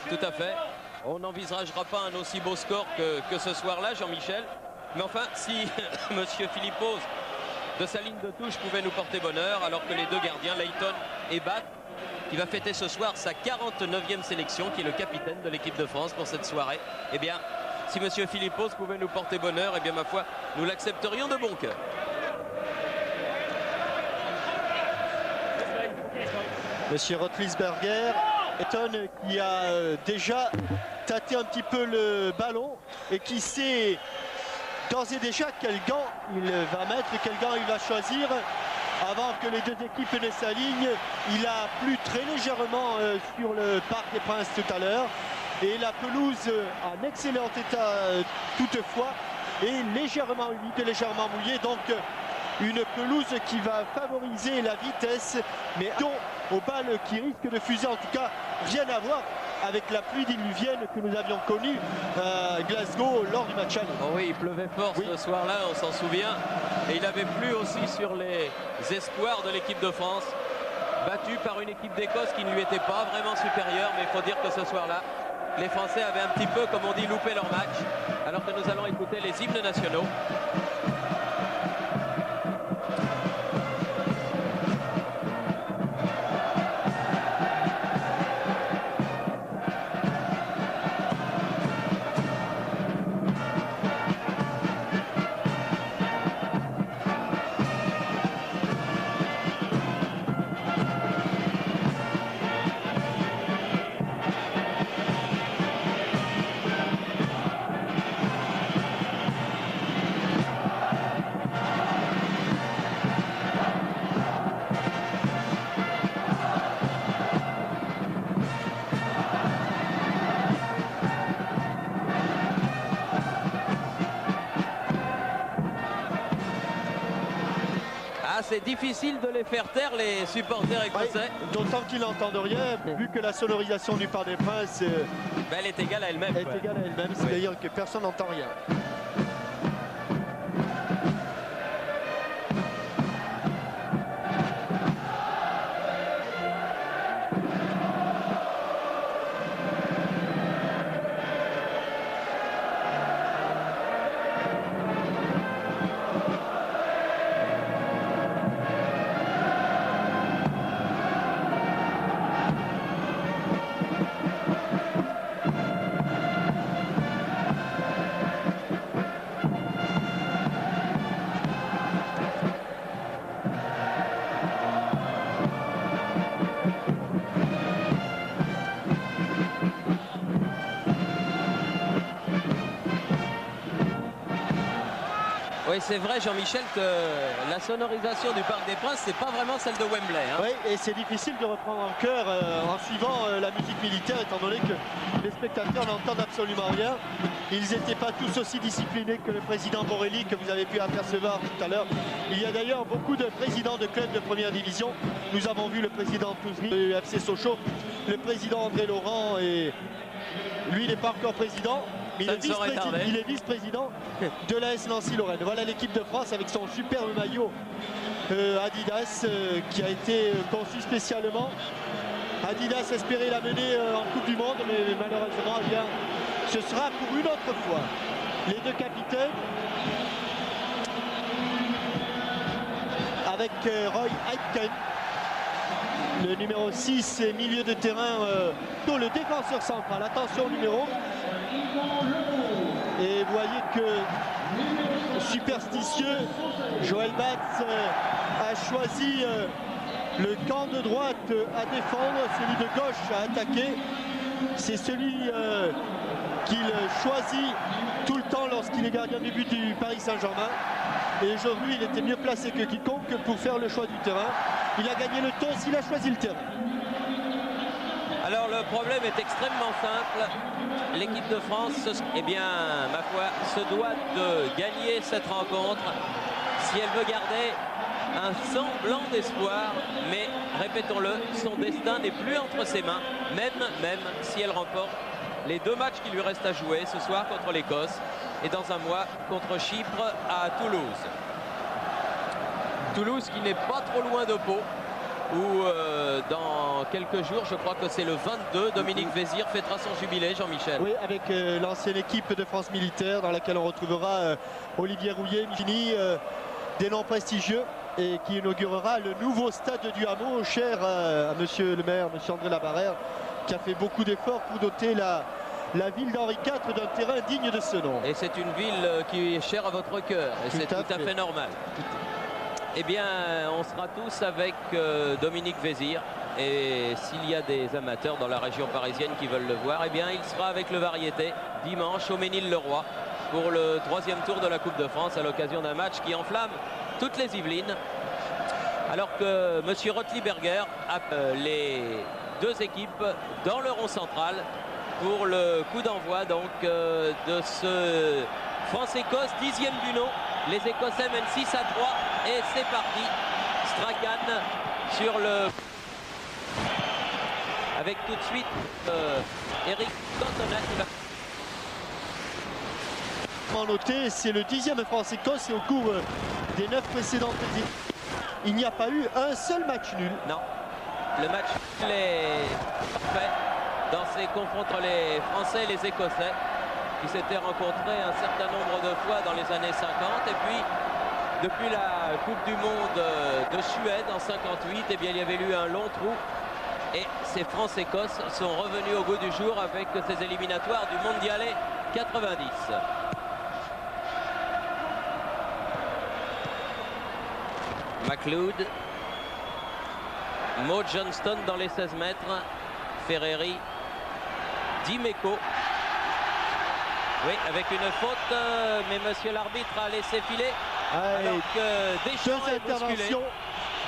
tout à fait. On n'envisagera pas un aussi beau score que ce soir-là, Jean-Michel. Mais enfin, si Monsieur Philippos, de sa ligne de touche, pouvait nous porter bonheur, alors que les deux gardiens, Layton et Bat, qui va fêter ce soir sa 49e sélection, qui est le capitaine de l'équipe de France pour cette soirée, eh bien, si Monsieur Philippos pouvait nous porter bonheur, eh bien, ma foi, nous l'accepterions de bon cœur. Monsieur Roethlisberger, Layton qui a déjà tâté un petit peu le ballon et qui sait d'ores et déjà quel gant il va mettre et quel gant il va choisir avant que les deux équipes ne s'alignent. Il a plu très légèrement sur le Parc des Princes tout à l'heure et la pelouse en excellent état toutefois et légèrement humide, légèrement mouillée, donc une pelouse qui va favoriser la vitesse, mais aux balles qui risquent de fuser, en tout cas rien à voir avec la pluie diluvienne que nous avions connue à Glasgow lors du match aller. Oh oui, il pleuvait fort ce soir-là, on s'en souvient. Et il avait plu aussi sur les espoirs de l'équipe de France, battu par une équipe d'Écosse qui ne lui était pas vraiment supérieure. Mais il faut dire que ce soir-là, les Français avaient un petit peu, comme on dit, loupé leur match. Alors que nous allons écouter les hymnes nationaux. C'est difficile de les faire taire, les supporters écossais. D'autant qu'ils n'entendent rien, vu que la sonorisation du Parc des Princes elle est égale à elle-même. C'est-à-dire que personne n'entend rien. Oui, c'est vrai, Jean-Michel, que la sonorisation du Parc des Princes, c'est pas vraiment celle de Wembley. Hein. Oui, et c'est difficile de reprendre en cœur en suivant la musique militaire, étant donné que les spectateurs n'entendent absolument rien. Ils n'étaient pas tous aussi disciplinés que le président Borelli, que vous avez pu apercevoir tout à l'heure. Il y a d'ailleurs beaucoup de présidents de clubs de première division. Nous avons vu le président Touzny, le FC Sochaux, le président André Laurent, et lui n'est pas encore président. Mais il est vice-président de l'AS Nancy-Lorraine. Voilà l'équipe de France avec son superbe maillot Adidas qui a été conçu spécialement. Adidas espérait la mener en Coupe du Monde, mais malheureusement, eh bien, ce sera pour une autre fois. Les deux capitaines, avec Roy Aitken, le numéro 6, milieu de terrain, le défenseur central. Attention, numéro. Et vous voyez que superstitieux, Joël Batz a choisi le camp de droite à défendre, celui de gauche à attaquer. C'est celui qu'il choisit tout le temps lorsqu'il est gardien du but du Paris Saint-Germain. Et aujourd'hui, il était mieux placé que quiconque pour faire le choix du terrain. Il a gagné le toss, il a choisi le terrain. Alors le problème est extrêmement simple. L'équipe de France, eh bien, ma foi, se doit de gagner cette rencontre si elle veut garder un semblant d'espoir. Mais, répétons-le, son destin n'est plus entre ses mains, même si elle remporte les deux matchs qui lui restent à jouer ce soir contre l'Écosse et dans un mois contre Chypre à Toulouse. Toulouse qui n'est pas trop loin de Pau. où dans quelques jours, je crois que c'est le 22, Dominique Vézir fêtera son jubilé, Jean-Michel. Oui, avec l'ancienne équipe de France Militaire dans laquelle on retrouvera Olivier Rouillet, Mini, des noms prestigieux, et qui inaugurera le nouveau stade du Hameau, cher à monsieur le maire, monsieur André Labarrère, qui a fait beaucoup d'efforts pour doter la ville d'Henri IV d'un terrain digne de ce nom. Et c'est une ville qui est chère à votre cœur, et c'est tout à fait normal. Eh bien, on sera tous avec Dominique Vézir, et s'il y a des amateurs dans la région parisienne qui veulent le voir, eh bien, il sera avec le Variété dimanche au Ménil-le-Roi pour le 3e tour de la Coupe de France à l'occasion d'un match qui enflamme toutes les Yvelines. Alors que M. Rotliberger a les deux équipes dans le rond central pour le coup d'envoi donc de ce France-Écosse, 10e du nom. Les Écossais mènent 6-3 et c'est parti. Strachan sur le... avec tout de suite Eric Cantona qui va... Noté, c'est le 10e France-Écosse et au cours des 9 précédentes il n'y a pas eu un seul match nul. Non, le match est parfait dans ces confronts entre les Français et les Écossais qui s'étaient rencontrés un certain nombre de fois dans les années 50, et puis depuis la Coupe du Monde de Suède en 58, eh bien, il y avait eu un long trou et ces France-Écosse sont revenus au goût du jour avec ces éliminatoires du Mondialais 90. McLeod, Mo Johnston dans les 16 mètres, Ferreri, Dimeco. Oui, avec une faute, mais monsieur l'arbitre a laissé filer. Allez, alors que Deschamps est bousculé.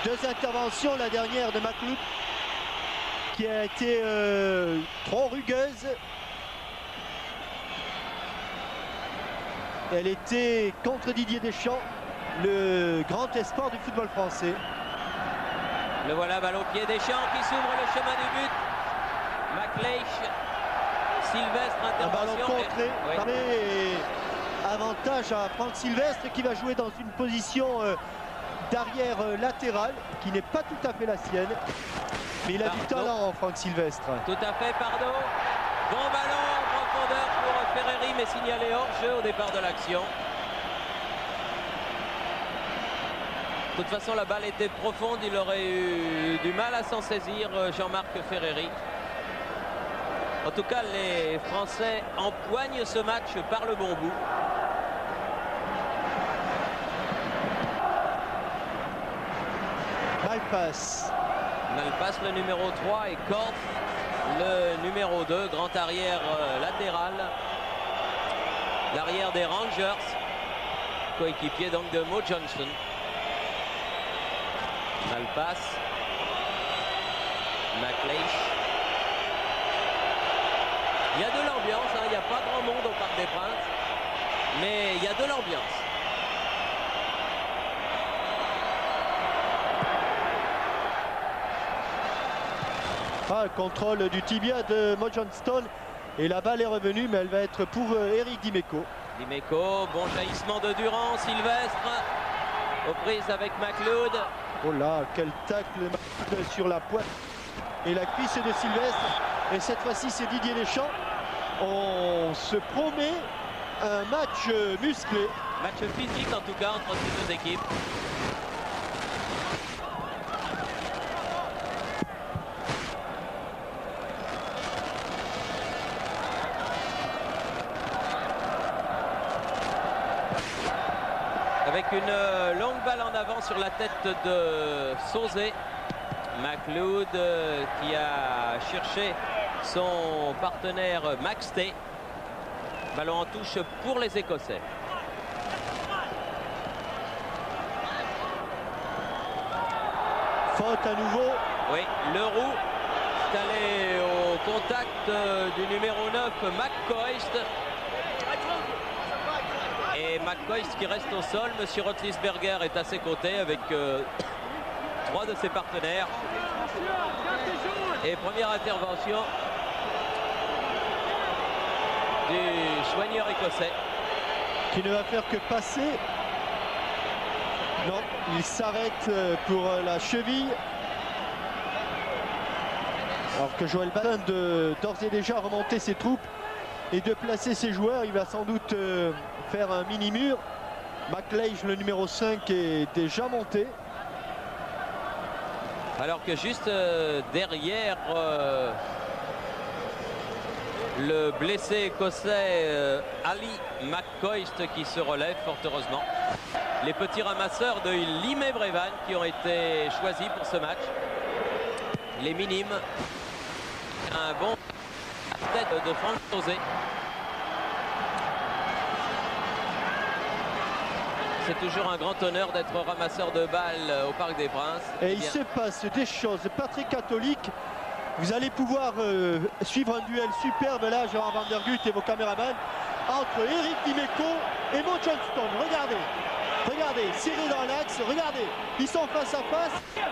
Deux interventions, la dernière de McLeod qui a été trop rugueuse. Elle était contre Didier Deschamps, le grand espoir du football français. Le voilà, balle au pied, Deschamps qui s'ouvre le chemin du but. McLeish, Sylvestre, intervention. Un ballon contré. Oui. Et avantage à Franck Sylvestre qui va jouer dans une position d'arrière latéral qui n'est pas tout à fait la sienne. Mais il a du talent, Franck Sylvestre. Tout à fait, pardon. Bon ballon en profondeur pour Ferreri, mais signalé hors-jeu au départ de l'action. De toute façon, la balle était profonde, il aurait eu du mal à s'en saisir, Jean-Marc Ferreri. En tout cas, les Français empoignent ce match par le bon bout. Malpass. Malpass, le numéro 3, et Korf, le numéro 2, grand arrière latéral. L'arrière des Rangers, coéquipier donc de Mo Johnston. Malpass, McLeish. Il y a de l'ambiance, hein. Il n'y a pas grand monde au Parc des Princes, mais il y a de l'ambiance. Ah, le contrôle du tibia de Mo Johnston et la balle est revenue, mais elle va être pour Eric Dimeco. Dimeco, bon jaillissement de Durand, Sylvestre aux prises avec McLeod. Oh là, quel tacle sur la pointe et la cuisse de Sylvestre. Et cette fois-ci, c'est Didier Deschamps. On se promet un match musclé. Match physique en tout cas entre ces deux équipes. Avec une longue balle en avant sur la tête de Sauzet. McLeod qui a cherché son partenaire Maxté. Ballon en touche pour les Écossais. Faute à nouveau. Oui, Leroux est allé au contact du numéro 9, McCoist. Et McCoist qui reste au sol. Monsieur Rotlisberger est à ses côtés avec trois de ses partenaires. Et première intervention du soigneur écossais. Qui ne va faire que passer. Non, il s'arrête pour la cheville Alors que Joël Badin d'ores et déjà remonter ses troupes et de placer ses joueurs, il va sans doute faire un mini-mur. McLeish, le numéro 5, est déjà monté. Alors que juste derrière le blessé écossais Ali McCoist qui se relève fort heureusement. Les petits ramasseurs de Limay-Brévannes qui ont été choisis pour ce match. Les minimes. Un bon tête de Franck Sauzet. C'est toujours un grand honneur d'être ramasseur de balles au Parc des Princes. Et il se passe des choses. Patrick Catholique, vous allez pouvoir suivre un duel superbe là, Gérard Van Der Gut et vos caméramans, entre Eric Dimeco et Mo Johnston. Regardez, regardez, serré dans l'axe, regardez, ils sont face à face.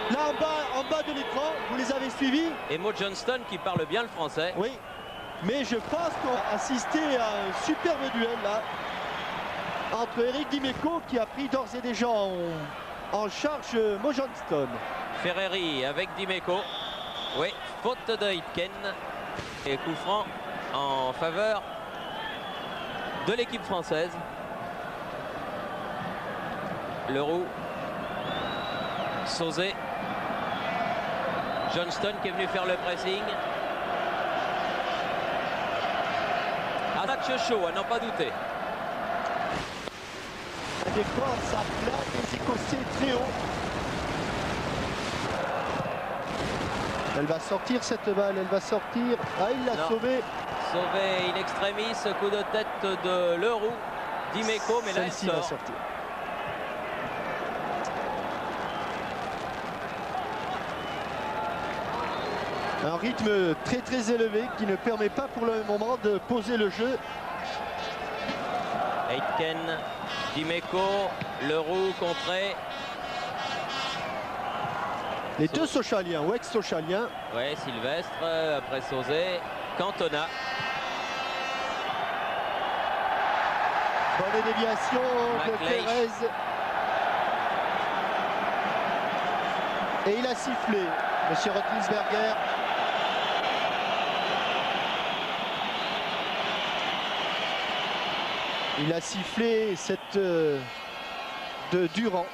Là en bas de l'écran, vous les avez suivis. Et Mo Johnston qui parle bien le français. Oui, mais je pense qu'on va assister à un superbe duel là entre Eric Dimeco qui a pris d'ores et déjà en charge Mo Johnston. Ferreri avec Dimeco. Oui, faute de Aitken. Et coup franc en faveur de l'équipe française. Leroux. Sauzet. Johnston qui est venu faire le pressing. Un match chaud, à n'en pas douter. La défense à plat des Écossais très haut. Elle va sortir cette balle, elle va sortir. Ah, il l'a sauvé. Sauvé in extremis, coup de tête de Leroux. Dimeco, mais là elle sort. Va sortir. Un rythme très très élevé qui ne permet pas pour le moment de poser le jeu. Aitken, Dimeco, Leroux contré. Les deux Sochaliens, ou ex-Sochaliens. Ouais, Sylvestre, après Sauzet, Cantona. Bonne déviation de Pérez. Et il a sifflé, monsieur Rotlisberger. Il a sifflé cette de Durand,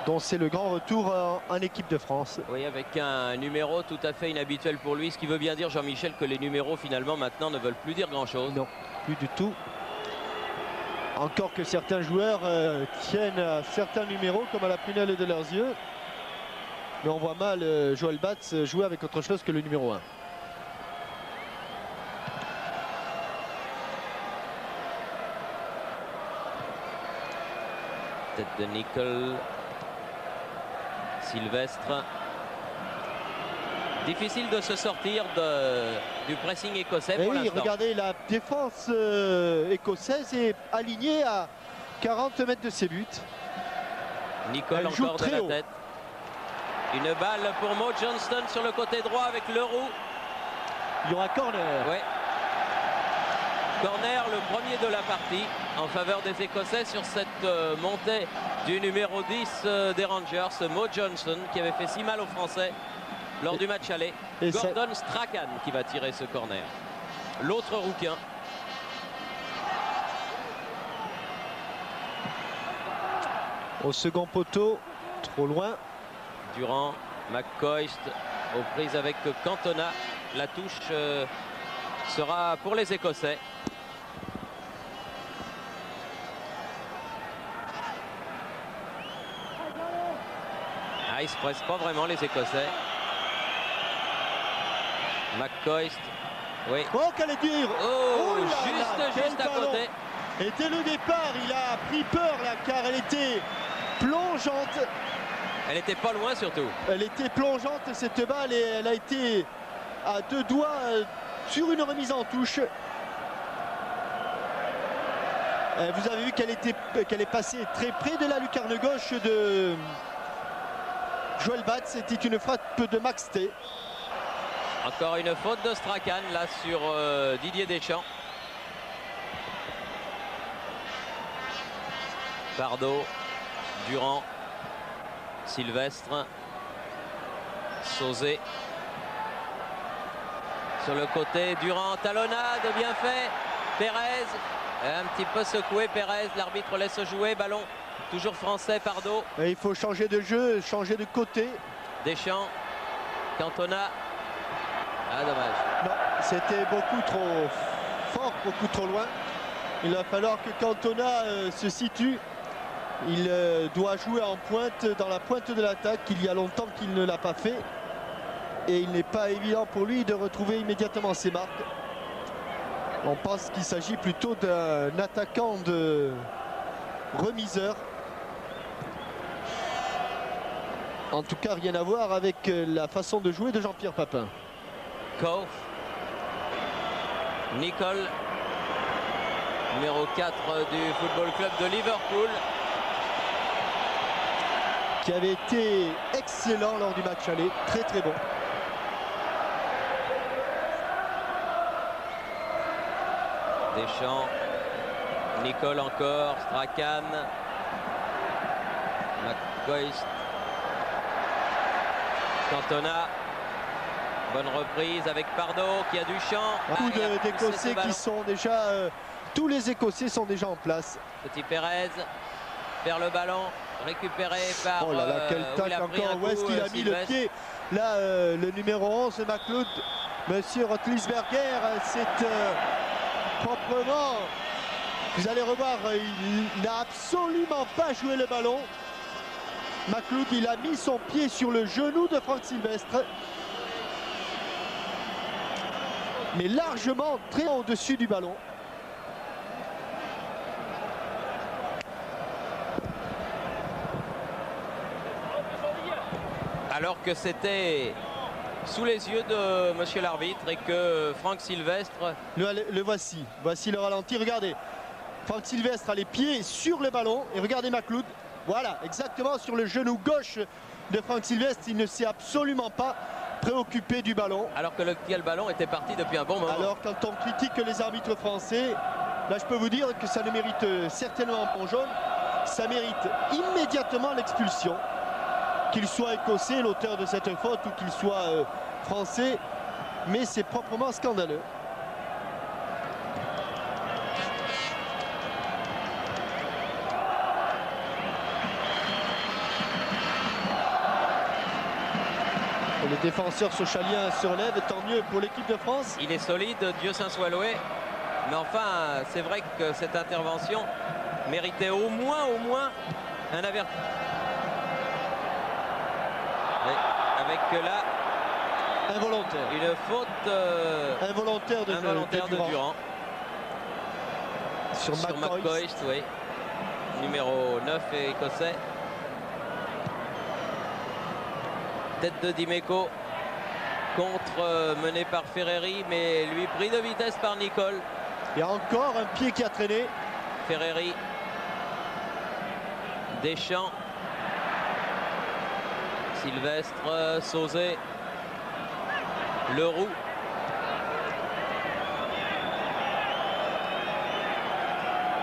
dont c'est le grand retour en équipe de France. Oui, avec un numéro tout à fait inhabituel pour lui, ce qui veut bien dire, Jean-Michel, que les numéros finalement maintenant ne veulent plus dire grand-chose. Non, plus du tout. Encore que certains joueurs tiennent à certains numéros comme à la prunelle de leurs yeux. Mais on voit mal Joël Batz jouer avec autre chose que le numéro 1. Tête de Nicol. Sylvestre. Difficile de se sortir du pressing écossais pour oui, l'instant. Regardez, la défense écossaise est alignée à 40 mètres de ses buts. Nicol Elle joue encore de très la haut. tête. Une balle pour Mo Johnston sur le côté droit avec Leroux. Il y aura corner. Ouais. Corner, le premier de la partie en faveur des Écossais sur cette montée du numéro 10 des Rangers, Mo Johnston, qui avait fait si mal aux Français lors du match aller. Et Gordon Strachan qui va tirer ce corner. L'autre rouquin. Au second poteau, trop loin. Durand, McCoist aux prises avec Cantona. La touche sera pour les Écossais. Ah, ils ne se pressent pas vraiment les Écossais. McCoist. Oui. Oh, qu'elle est dure. Oh, là juste à ballon. côté. Et dès le départ, il a pris peur là, car elle était plongeante. Elle était pas loin surtout. Elle était plongeante cette balle et elle a été à deux doigts sur une remise en touche. Vous avez vu qu'elle est passée très près de la lucarne gauche de Joël Batz. C'était une frappe de Max T. Encore une faute de Strachan là sur Didier Deschamps. Bardot, Durand, Sylvestre. Sauzé. Sur le côté, Durand, talonnade, bien fait. Pérez, un petit peu secoué. Pérez, l'arbitre laisse jouer. Ballon toujours français, Pardo. Et il faut changer de jeu, changer de côté. Deschamps, Cantona. Ah, dommage. Non, c'était beaucoup trop fort, beaucoup trop loin. Il va falloir que Cantona se situe. Il doit jouer en pointe, dans la pointe de l'attaque. Il y a longtemps qu'il ne l'a pas fait. Et il n'est pas évident pour lui de retrouver immédiatement ses marques. On pense qu'il s'agit plutôt d'un attaquant de remiseur. En tout cas, rien à voir avec la façon de jouer de Jean-Pierre Papin. Kauf. Nicole, numéro 4 du Football Club de Liverpool. Qui avait été excellent lors du match aller, très très bon. Deschamps, Nicole encore, Strachan, McCoist, Cantona, bonne reprise avec Pardo qui a du champ. Beaucoup d'Écossais qui sont déjà, tous les Écossais sont déjà en place. Petit Pérez, perd le ballon, récupéré par... Oh là là, quel tacle encore, où est-ce qu'il a mis le pied? Là, le numéro 11, McLeod, Monsieur Rotlisberger, c'est... proprement, vous allez revoir, il n'a absolument pas joué le ballon. McLeod, il a mis son pied sur le genou de Franck Sylvestre, mais largement très au-dessus du ballon. Alors que c'était sous les yeux de monsieur l'arbitre et que Franck Sylvestre... Le voici le ralenti, regardez. Franck Sylvestre a les pieds sur le ballon et regardez McLeod. Voilà, exactement sur le genou gauche de Franck Sylvestre. Il ne s'est absolument pas préoccupé du ballon. Alors que le ballon était parti depuis un bon moment. Alors quand on critique les arbitres français, là je peux vous dire que ça ne mérite certainement un bon jaune. Ça mérite immédiatement l'expulsion. Qu'il soit écossais, l'auteur de cette faute, ou qu'il soit français, mais c'est proprement scandaleux. Et les défenseurs sochaliens se relèvent, tant mieux pour l'équipe de France. Il est solide, Dieu s'en soit loué. Mais enfin, c'est vrai que cette intervention méritait au moins un avertissement. Avec là involontaire. Une faute involontaire de Durand. Sur McCoist, oui. Numéro 9 écossais. Tête de Dimeco. Contre mené par Ferreri, mais lui pris de vitesse par Nicole. Il y a encore un pied qui a traîné. Ferreri. Deschamps. Sylvestre, Sauzé, Leroux.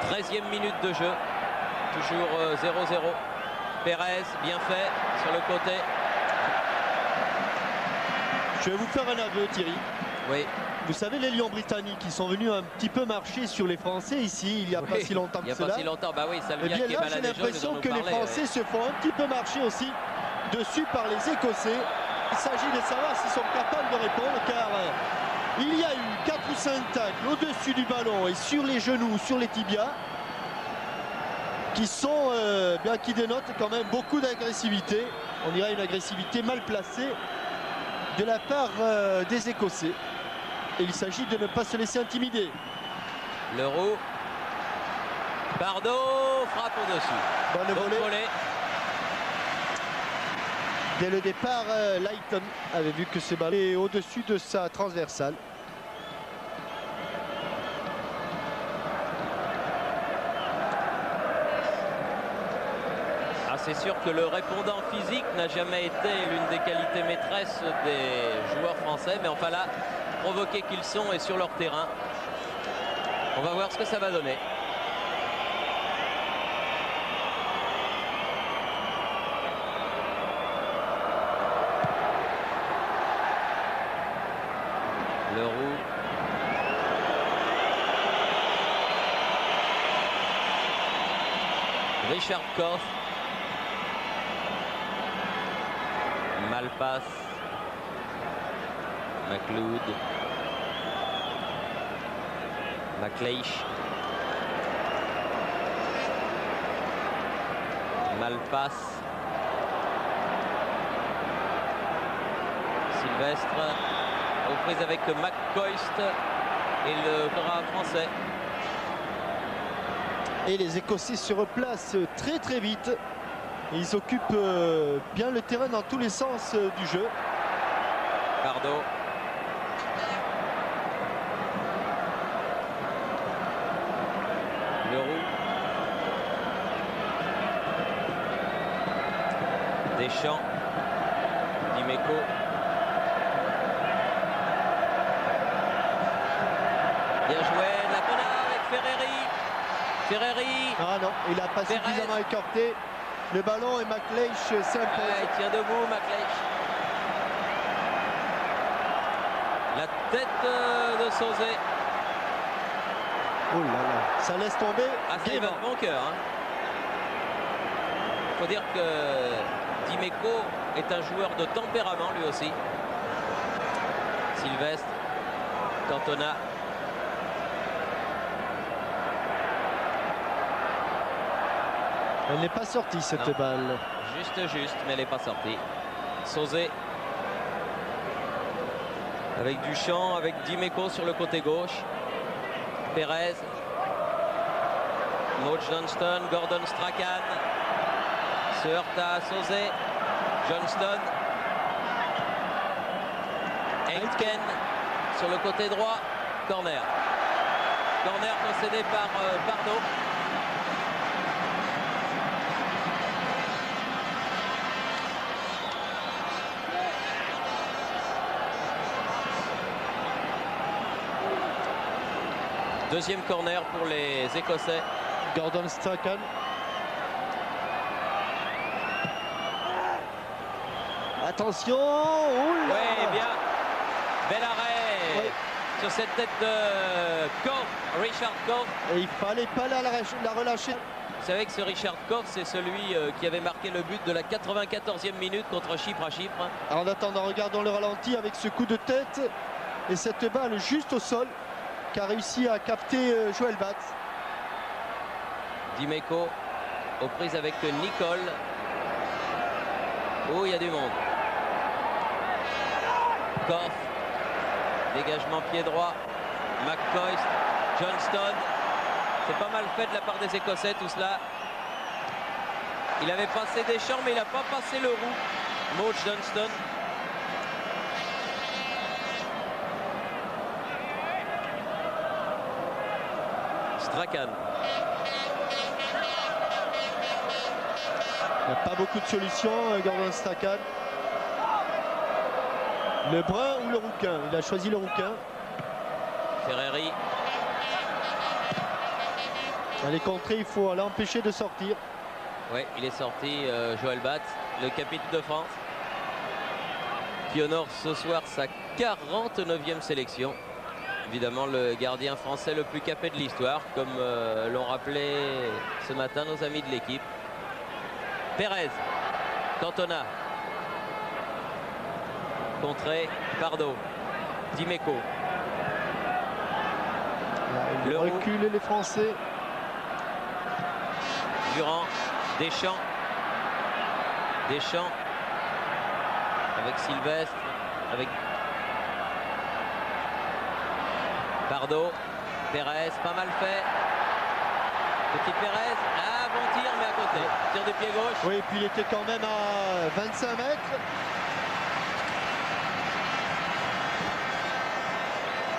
« 13e minute de jeu, toujours 0-0. Pérez, bien fait, sur le côté. Je vais vous faire un aveu, Thierry. Oui. Vous savez, les Lions britanniques, qui sont venus un petit peu marcher sur les Français ici, il n'y a pas si longtemps que cela. Il n'y a pas si longtemps, bah oui, ça veut dire qu'il y a là, j'ai l'impression que les Français se font un petit peu marcher aussi dessus par les Écossais. Il s'agit de savoir s'ils sont capables de répondre, car il y a eu 4 ou 5 tacles au-dessus du ballon et sur les genoux, sur les tibias, qui sont qui dénotent quand même beaucoup d'agressivité. On dirait une agressivité mal placée de la part des Écossais. Et il s'agit de ne pas se laisser intimider. Leroux. Pardo frappe au-dessus. Bonne volée. Dès le départ, Layton avait vu que ce ballon est au-dessus de sa transversale. C'est sûr que le répondant physique n'a jamais été l'une des qualités maîtresses des joueurs français, mais enfin là, provoqués qu'ils sont et sur leur terrain, on va voir ce que ça va donner. Leroux. Richard Koch. Malpass. McLeod. McLeish. Malpass. Sylvestre. Aux prises avec McCoist et le fera français. Et les Écossais se replacent très très vite. Et ils occupent bien le terrain dans tous les sens du jeu. Pardo. Leroux. Deschamps. Dimeco. Bien joué, la Connard avec Ferreri. Ferreri. Ah non, il n'a pas suffisamment écarté le ballon et McLeish s'impose. Il tient debout, McLeish. La tête de Sauzet. Oh là là, ça laisse tomber. Ah, ça y va de bon cœur. Il faut dire que Dimeco est un joueur de tempérament lui aussi. Sylvestre. Cantona. Elle n'est pas sortie cette balle. Juste, mais elle n'est pas sortie. Sauzet. Avec Duchamp, avec Dimeco sur le côté gauche. Perez. Maude Johnston, Gordon Strachan. Se heurte à Sauzet. Johnston. Aitken sur le côté droit. Corner. Corner concédé par Pardo. Deuxième corner pour les Écossais. Gordon Strachan. Attention. Oui, bien. Bel arrêt. Oui. Sur cette tête de Koch, Richard Koch. Et il fallait pas la relâcher. Vous savez que ce Richard Koch, c'est celui qui avait marqué le but de la 94e minute contre Chypre à Chypre. En attendant, regardons le ralenti avec ce coup de tête et cette balle juste au sol qu'a réussi à capter Joël Batz. Dimeco aux prises avec Nicole. Oh, il y a du monde. Koch. Dégagement pied droit. McCoist. Johnston. C'est pas mal fait de la part des Écossais tout cela. Il avait passé Deschamps mais il n'a pas passé Leroux. Maude Johnston. Strachan. Il n'y a pas beaucoup de solutions, Gordon Strachan. Le brun ou le rouquin? Il a choisi le rouquin. Ferreri. Dans les contrées, il faut l'empêcher de sortir. Oui, il est sorti, Joël Batz, le capitaine de France, qui honore ce soir sa 49e sélection. Évidemment, le gardien français le plus capé de l'histoire, comme l'ont rappelé ce matin nos amis de l'équipe. Perez, Cantona, contré, Pardo, Dimeco. Le recul les Français. Durand, Deschamps. Deschamps avec Sylvestre, avec Pardo. Perez, pas mal fait. Petit Perez, ah bon tir mais à côté. Tir du pied gauche. Oui, et puis il était quand même à 25 mètres.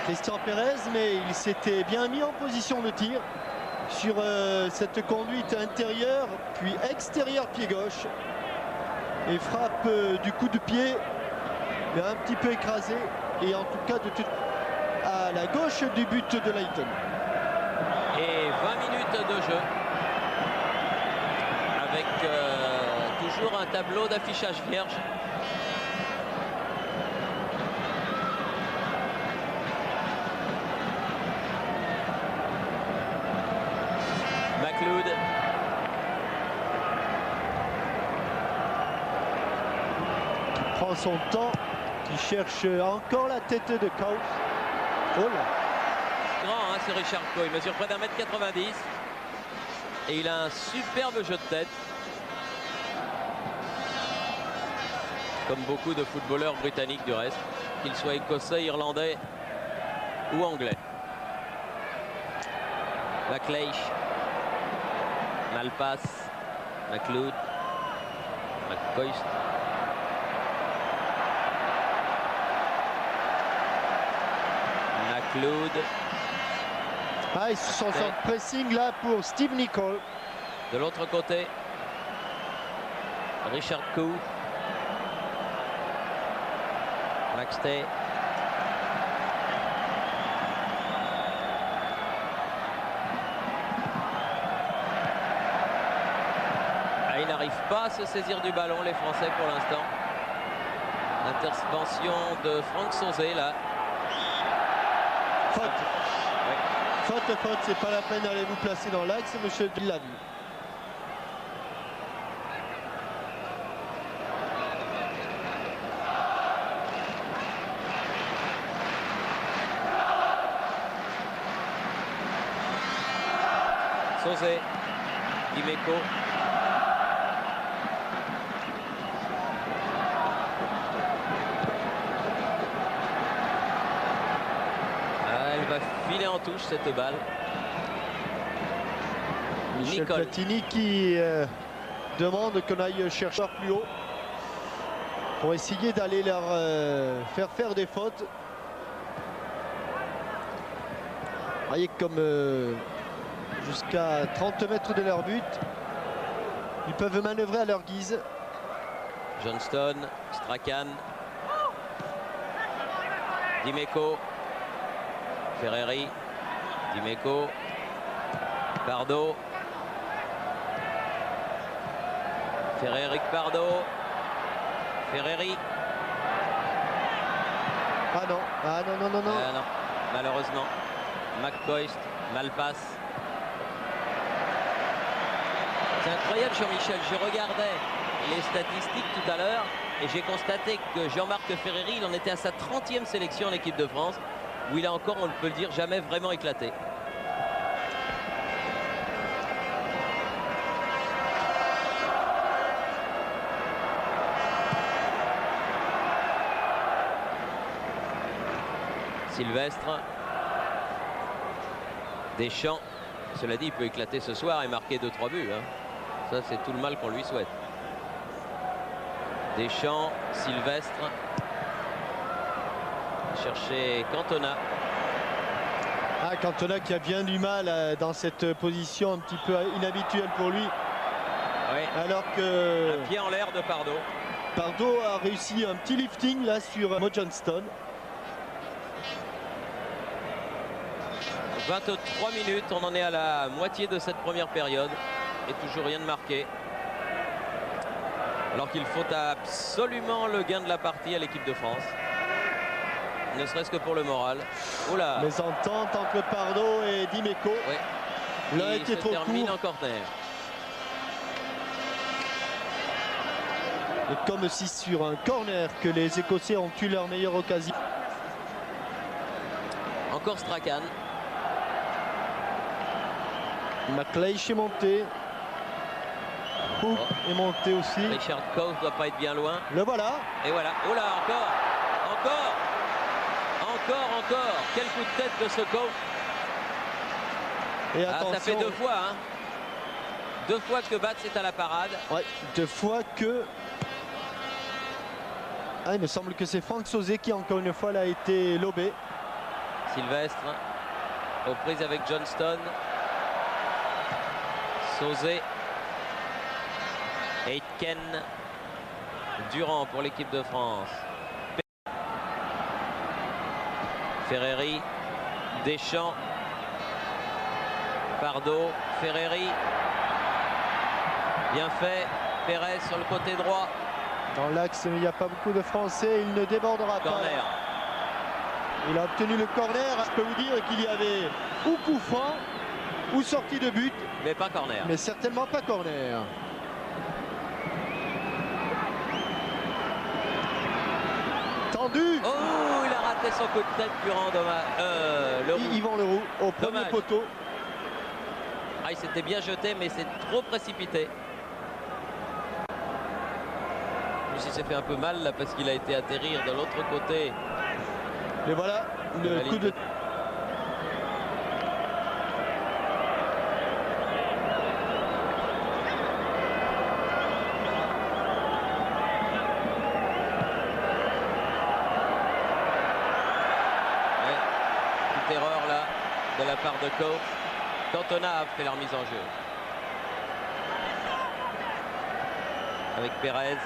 Christian Perez, mais il s'était bien mis en position de tir sur cette conduite intérieure puis extérieure pied gauche et frappe du coup de pied mais un petit peu écrasé et en tout cas à la gauche du but de Leighton. Et 20 minutes de jeu avec toujours un tableau d'affichage vierge. son temps, qui cherche encore la tête de Kauf. Oh là. Grand, hein, c'est Richard Coe. Il mesure près d'1m90. Et il a un superbe jeu de tête. Comme beaucoup de footballeurs britanniques du reste, qu'ils soient écossais, irlandais ou anglais. McLeish, Malpass, McLeod, McCoist. McLeod. Ah, ils sont en pressing là pour Steve Nicol. De l'autre côté, Richard Coe. Maxtey. Ah, ils n'arrivent pas à se saisir du ballon, les Français, pour l'instant. Intervention de Franck Sauzet, là. Faute. Ouais. Faute, c'est pas la peine d'aller vous placer dans l'axe, monsieur l'a vu. Sauzet, Dimeco. Elle va filer en touche cette balle. Michel Nicol. Platini qui demande qu'on aille chercher plus haut pour essayer d'aller leur faire des fautes. Vous voyez comme jusqu'à 30 mètres de leur but, ils peuvent manœuvrer à leur guise. Johnston, Strachan, Dimeco, Ferreri, Dimeco, Pardo, Ferreri, Pardo, Ferreri. Ah non, ah non, non, non, non. Non, malheureusement. McCoist, Malpass. C'est incroyable, Jean-Michel. Je regardais les statistiques tout à l'heure et j'ai constaté que Jean-Marc Ferreri, il en était à sa 30e sélection en équipe de France, où il a encore, on peut le dire, jamais vraiment éclaté. Sylvestre. Deschamps. Cela dit, il peut éclater ce soir et marquer 2-3 buts. Hein. Ça, c'est tout le mal qu'on lui souhaite. Deschamps, Sylvestre. Chercher Cantona. Ah, Cantona qui a bien du mal dans cette position un petit peu inhabituelle pour lui. Oui. Alors que un pied en l'air de Pardo. Pardo a réussi un petit lifting là sur Mo Johnston. 23 minutes, on en est à la moitié de cette première période et toujours rien de marqué. Alors qu'il faut absolument le gain de la partie à l'équipe de France. Ne serait-ce que pour le moral. Oula. Les ententes entre Pardo et Dimeco. Oui. L'un était trop termine court. en corner. Et comme si sur un corner que les Écossais ont eu leur meilleure occasion. Encore Strachan. McLeish est monté. Hook est monté aussi. Richard Coe ne doit pas être bien loin. Le voilà. Et voilà. Oh là, encore. Quel coup de tête de ce Coe. Et Ah, ça fait 2 fois. Hein. 2 fois que Batz est à la parade. Ouais, 2 fois que... Ah, il me semble que c'est Franck Sauzet qui encore une fois là, a été lobé. Sylvestre aux prises avec Johnston. Sauzet. Aitken. Durand pour l'équipe de France. Ferreri. Deschamps. Pardo. Ferreri. Bien fait. Pérez sur le côté droit. Dans l'axe, il n'y a pas beaucoup de Français. Il ne débordera pas. Corner. Il a obtenu le corner. Je peux vous dire qu'il y avait ou coup franc ou sortie de but. Mais pas corner. Mais certainement pas corner. tendu. Oh, il a raté son coup de tête durant Yvan Leroux au premier Dommage. poteau. Ah, il s'était bien jeté, mais c'est trop précipité. Il s'est fait un peu mal là parce qu'il a été atterrir de l'autre côté. Et voilà le coup de... Erreur là de la part de Coates. Cantona a fait leur mise en jeu avec Pérez,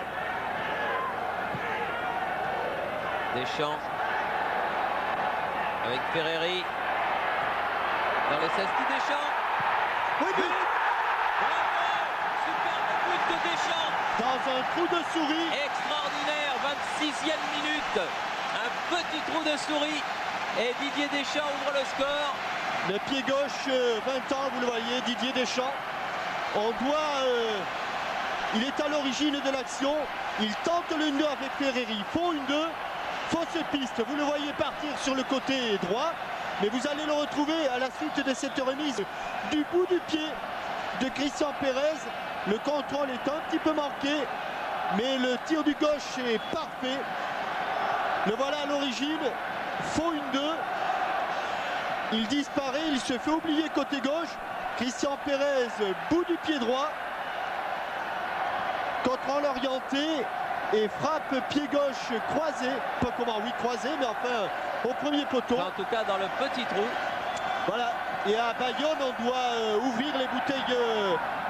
Deschamps avec Ferreri dans les 16 de Deschamps. Oui, but. Bravo, superbe but de Deschamps Dans un trou de souris. extraordinaire. 26e minute, un petit trou de souris. Et Didier Deschamps ouvre le score. Le pied gauche, 20 ans, vous le voyez, Didier Deschamps. Il est à l'origine de l'action. Il tente le 1-2 avec Ferreri. Faux 1-2, fausse piste. Vous le voyez partir sur le côté droit. Mais vous allez le retrouver à la suite de cette remise du bout du pied de Christian Pérez. Le contrôle est un petit peu manqué. Mais le tir du gauche est parfait. Le voilà à l'origine. Faux 1-2, il disparaît, il se fait oublier côté gauche. Christian Pérez, bout du pied droit, contrôle orienté et frappe pied gauche croisé, pas comment, oui croisé, mais enfin au premier poteau. En tout cas dans le petit trou. Voilà, et à Bayonne on doit ouvrir les bouteilles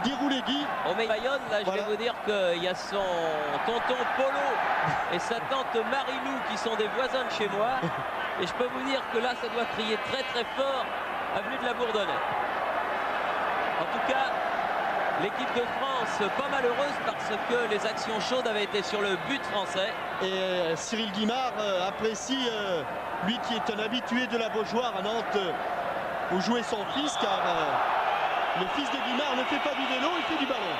d'Irouléguy. Au Bayonne, là Voilà. je vais vous dire qu'il y a son tonton Polo et sa tante Marilou qui sont des voisins de chez moi. Et je peux vous dire que là ça doit crier très très fort avenue de la Bourdonnais. En tout cas, l'équipe de France pas malheureuse parce que les actions chaudes avaient été sur le but français. Et Cyril Guimard apprécie, lui qui est un habitué de la Beaujoire à Nantes, où jouait son fils, car le fils de Guimard ne fait pas du vélo, il fait du ballon.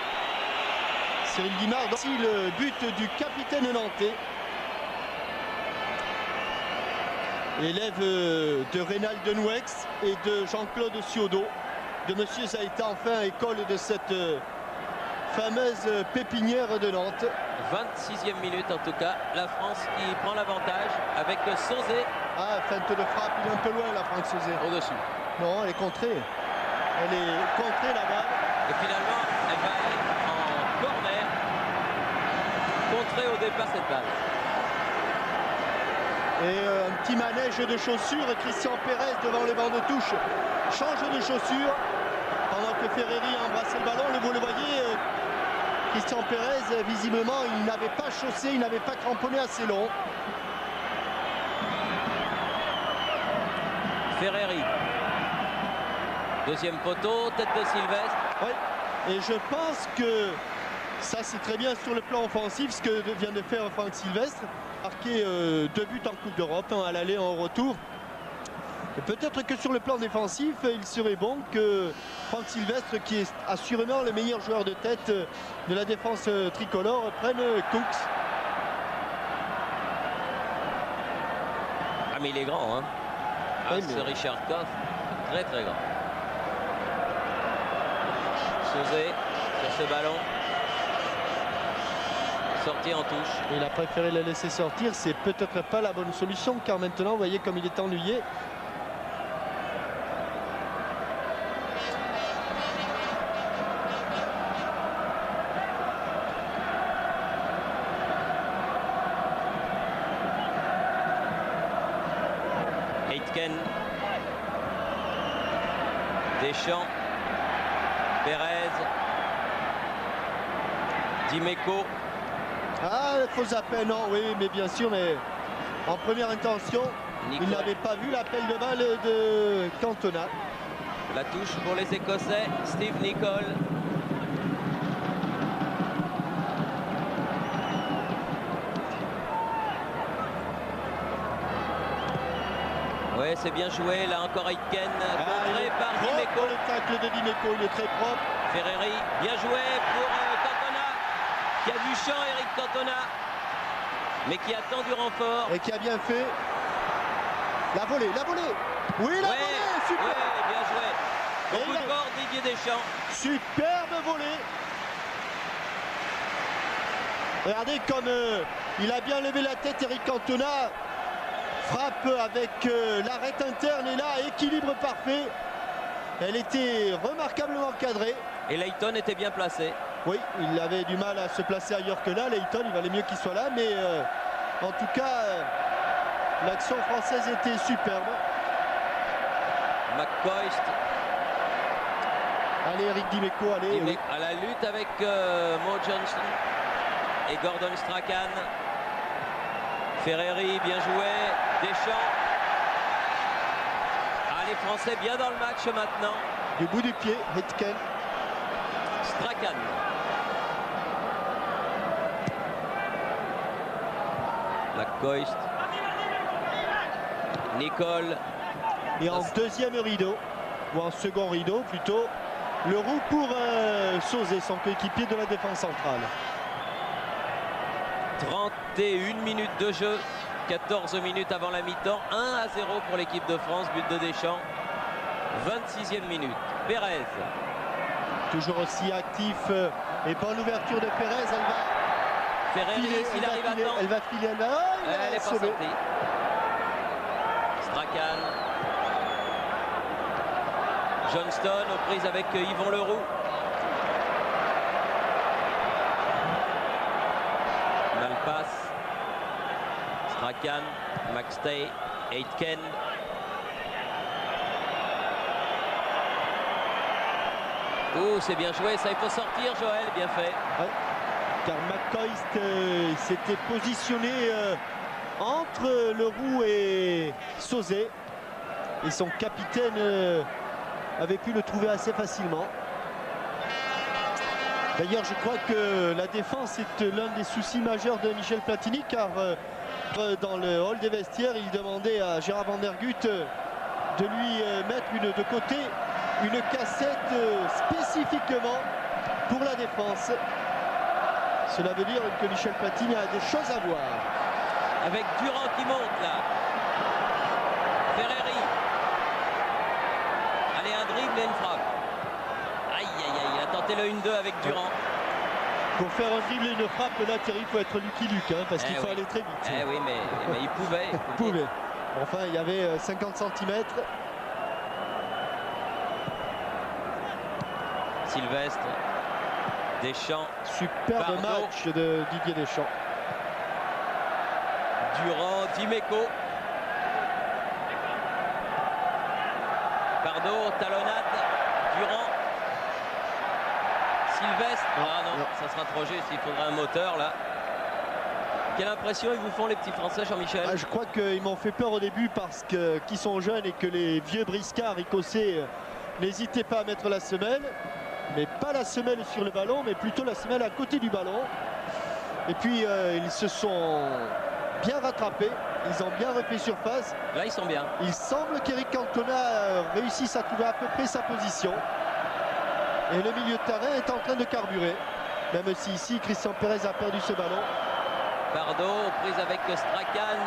Cyril Guimard, aussi le but du capitaine nantais. Élève de Rénal Denouex et de Jean-Claude Ciodo, de Monsieur Zaïta, enfin école de cette fameuse pépinière de Nantes. 26e minute en tout cas, la France qui prend l'avantage avec Sauzet Ah, feinte de frappe, il est un peu loin la Franck Sauzet. au-dessus. Non, elle est contrée. Elle est contrée là-bas. Et finalement, elle va aller en corner, contrée au départ cette balle. Et un petit manège de chaussures. Christian Pérez devant les bancs de touche change de chaussures pendant que Ferreri a embrassé le ballon. Vous le voyez, Christian Pérez, visiblement, il n'avait pas chaussé, il n'avait pas cramponné assez long. Ferreri. Deuxième poteau, tête de Sylvestre. Ouais. Et je pense que ça c'est très bien sur le plan offensif ce que vient de faire Franck Sylvestre. Marqué 2 buts en Coupe d'Europe, un à l'aller, un au retour. Et peut-être que sur le plan défensif, il serait bon que Franck Sylvestre, qui est assurément le meilleur joueur de tête de la défense tricolore, prenne Cooks. Ah mais il est grand, hein. Ah, Oui, ce mais... Richard Koff, très très grand. Sauzet sur ce ballon. Sorti en touche. Il a préféré le laisser sortir, c'est peut-être pas la bonne solution car maintenant, vous voyez comme il est ennuyé. Aitken. Deschamps. Pérez. Dimeco. Ah, faux appel, non, oui, mais bien sûr, mais en première intention, Nico. il n'avait pas vu l'appel de balle de Cantona. La touche pour les Écossais, Steve Nicol. Oui, c'est bien joué, là encore Aitken, contré par Dimeco. Le tacle de Dimeco, il est très propre. Ferreri, bien joué pour Cantona, qui a du champ, Eric Cantona. mais qui attend du renfort. Et qui a bien fait. La volée, la volée. Oui, la volée, super. Ouais, bien joué. Beaucoup de bord, Didier Deschamps. Superbe volée. Regardez comme il a bien levé la tête, Eric Cantona. Frappe avec l'arête interne et là, équilibre parfait. Elle était remarquablement cadrée. Et Leighton était bien placé. Oui, il avait du mal à se placer ailleurs que là. Leighton, il valait mieux qu'il soit là. Mais en tout cas, l'action française était superbe. McCoist. Allez, Eric Dimeco, allez. Oui. À la lutte avec Mo Johnston et Gordon Strachan. Ferreri, bien joué. Deschamps. Ah, les Français bien dans le match maintenant. Du bout du pied, Hetken. Strachan. McCoist. Nicole. Et en deuxième rideau, ou en second rideau plutôt, le roux pour Sauzet, son coéquipier de la défense centrale. 31 minutes de jeu, 14 minutes avant la mi-temps, 1-0 pour l'équipe de France, but de Deschamps. 26e minute, Pérez. Toujours aussi actif et bonne ouverture de Pérez, elle va Ferreri, filer, s'il arrive à temps. elle va filer, elle va... Oh, Elle n'est pas sauvé. sortie. Strachan. Johnston aux prises avec Yvon Leroux. Malpass. Strachan. McStay. Aitken. Oh, c'est bien joué, ça il faut sortir, Joël, bien fait. Ouais, car McCoist s'était positionné entre Leroux et Sauzet. Et son capitaine avait pu le trouver assez facilement. D'ailleurs, je crois que la défense est l'un des soucis majeurs de Michel Platini, car dans le hall des vestiaires, il demandait à Gérard Van der Gutt de lui mettre de côté une cassette spécifiquement pour la défense. Cela veut dire que Michel Platini a des choses à voir. Avec Durand qui monte là. Ferreri. Allez, un dribble et une frappe. Aïe, aïe, aïe, il a tenté le 1-2 avec Durand. Pour faire un dribble et une frappe, là, Thierry, il faut être Lucky Luke, hein, parce qu'il faut aller très vite. Eh oui, mais il pouvait. Il pouvait. Enfin, il y avait 50 cm. Sylvestre. Deschamps. Superbe match de Didier Deschamps. Durand, Dimeco. Pardo, talonnade. Durand. Sylvestre. Ah non, ça sera trop juste, il faudra un moteur là. Quelle impression ils vous font les petits Français, Jean-Michel? Je crois qu'ils m'ont fait peur au début parce qu'ils sont jeunes et que les vieux briscards écossais n'hésitaient pas à mettre la semelle. Mais pas la semelle sur le ballon, mais plutôt la semelle à côté du ballon. Et puis ils se sont bien rattrapés, ils ont bien refait surface. Là ils sont bien. Il semble qu'Eric Cantona réussisse à trouver à peu près sa position. Et le milieu de terrain est en train de carburer. Même si ici Christian Pérez a perdu ce ballon. Pardo, prise avec Strachan,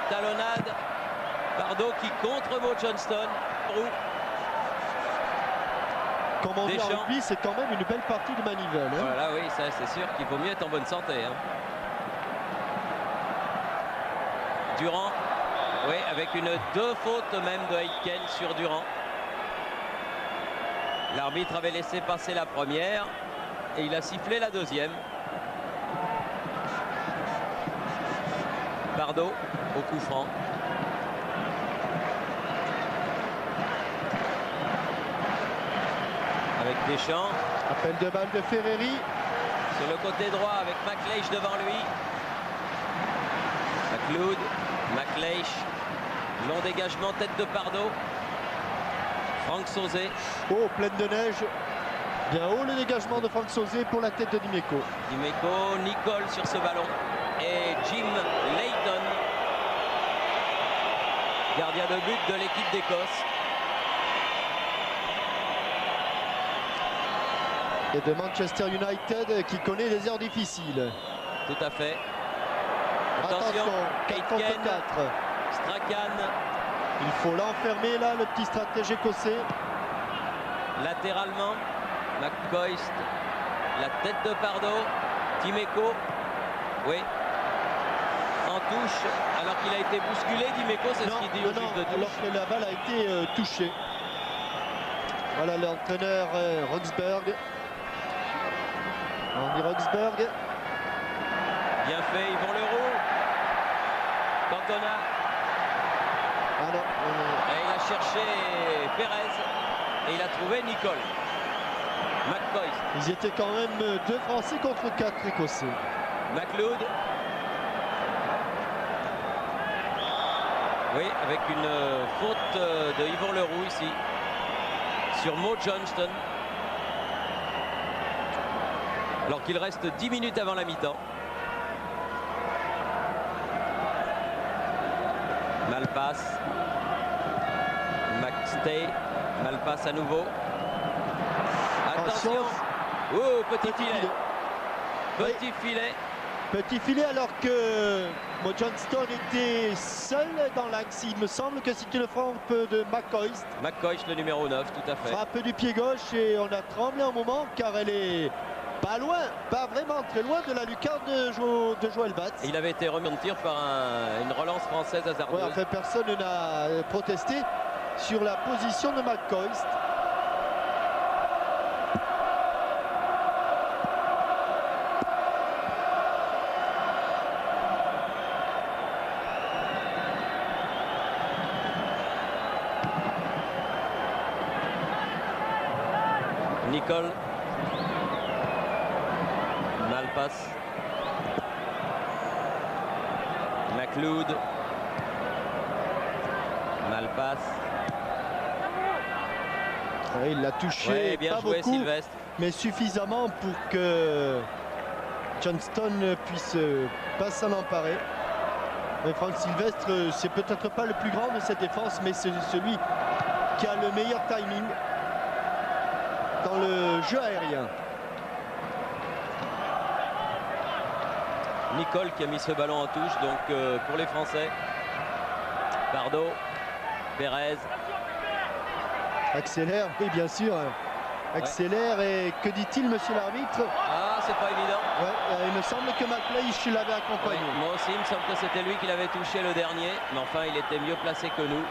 talonnade. Pardo qui contre Mo Johnston. Comme on dit en rugby, c'est quand même une belle partie de manivelle. Hein. Voilà, oui, ça c'est sûr qu'il vaut mieux être en bonne santé. Hein. Durand, oui, avec deux fautes même de Aitken sur Durand. L'arbitre avait laissé passer la première et il a sifflé la deuxième. Pardo au coup franc. Avec Deschamps. Appel de balle de Ferreri. Sur le côté droit avec McLeish devant lui. McLeod, McLeish. Long dégagement, tête de Pardo. Franck Sauzet. Oh, pleine de neige. Bien haut le dégagement de Franck Sauzet pour la tête de Dimeco. Dimeco, Nicole sur ce ballon. Et Jim Leighton. Gardien de but de l'équipe d'Écosse. Et de Manchester United qui connaît des heures difficiles. Tout à fait. Attention, 4 contre Aitken, 4. Strachan, Il faut l'enfermer là, le petit stratège écossais. latéralement, McCoist, la tête de Pardo, Dimeco, oui, en touche, alors qu'il a été bousculé, Dimeco, c'est ce qu'il dit au juge de touche. Alors que la balle a été touchée. Voilà l'entraîneur Roxburgh. Andy Roxburgh. Bien fait, Yvon Leroux. Cantona. Ah non, Et il a cherché Pérez et il a trouvé Nicole. McCoist. ils étaient quand même 2 Français contre 4 Écossais. McLeod. Oui, avec une faute de Yvon Leroux ici sur Mo Johnston. Alors qu'il reste 10 minutes avant la mi-temps. Malpasse. McStay. Malpasse à nouveau. Attention. Oh, petit filet. Petit filet. Petit filet alors que Mo Johnston était seul dans l'axe. Il me semble que c'était le frappe de McCoist. McCoist, le numéro 9, tout à fait. Frappe du pied gauche et on a tremblé un moment car elle est pas loin, pas vraiment très loin de la lucarne de Joël Batz. Il avait été remis en tir par une relance française hasardeuse. Ouais, enfin, personne n'a protesté sur la position de McCoist. Nicole. Malpasse. McLeod. Malpasse. Ouais, il l'a touché, Ouais, bien pas joué beaucoup, Sylvestre. mais suffisamment pour que Johnston puisse pas s'en emparer. Mais Franck Sylvestre, c'est peut-être pas le plus grand de cette défense, mais c'est celui qui a le meilleur timing dans le jeu aérien. Nicole qui a mis ce ballon en touche, donc pour les Français. Pardo, Pérez. Accélère, oui bien sûr. Accélère et que dit-il monsieur l'arbitre? Ah, c'est pas évident. Ouais, il me semble que McLeish l'avait accompagné. Ouais, moi aussi, il me semble que c'était lui qui l'avait touché le dernier, mais enfin, il était mieux placé que nous.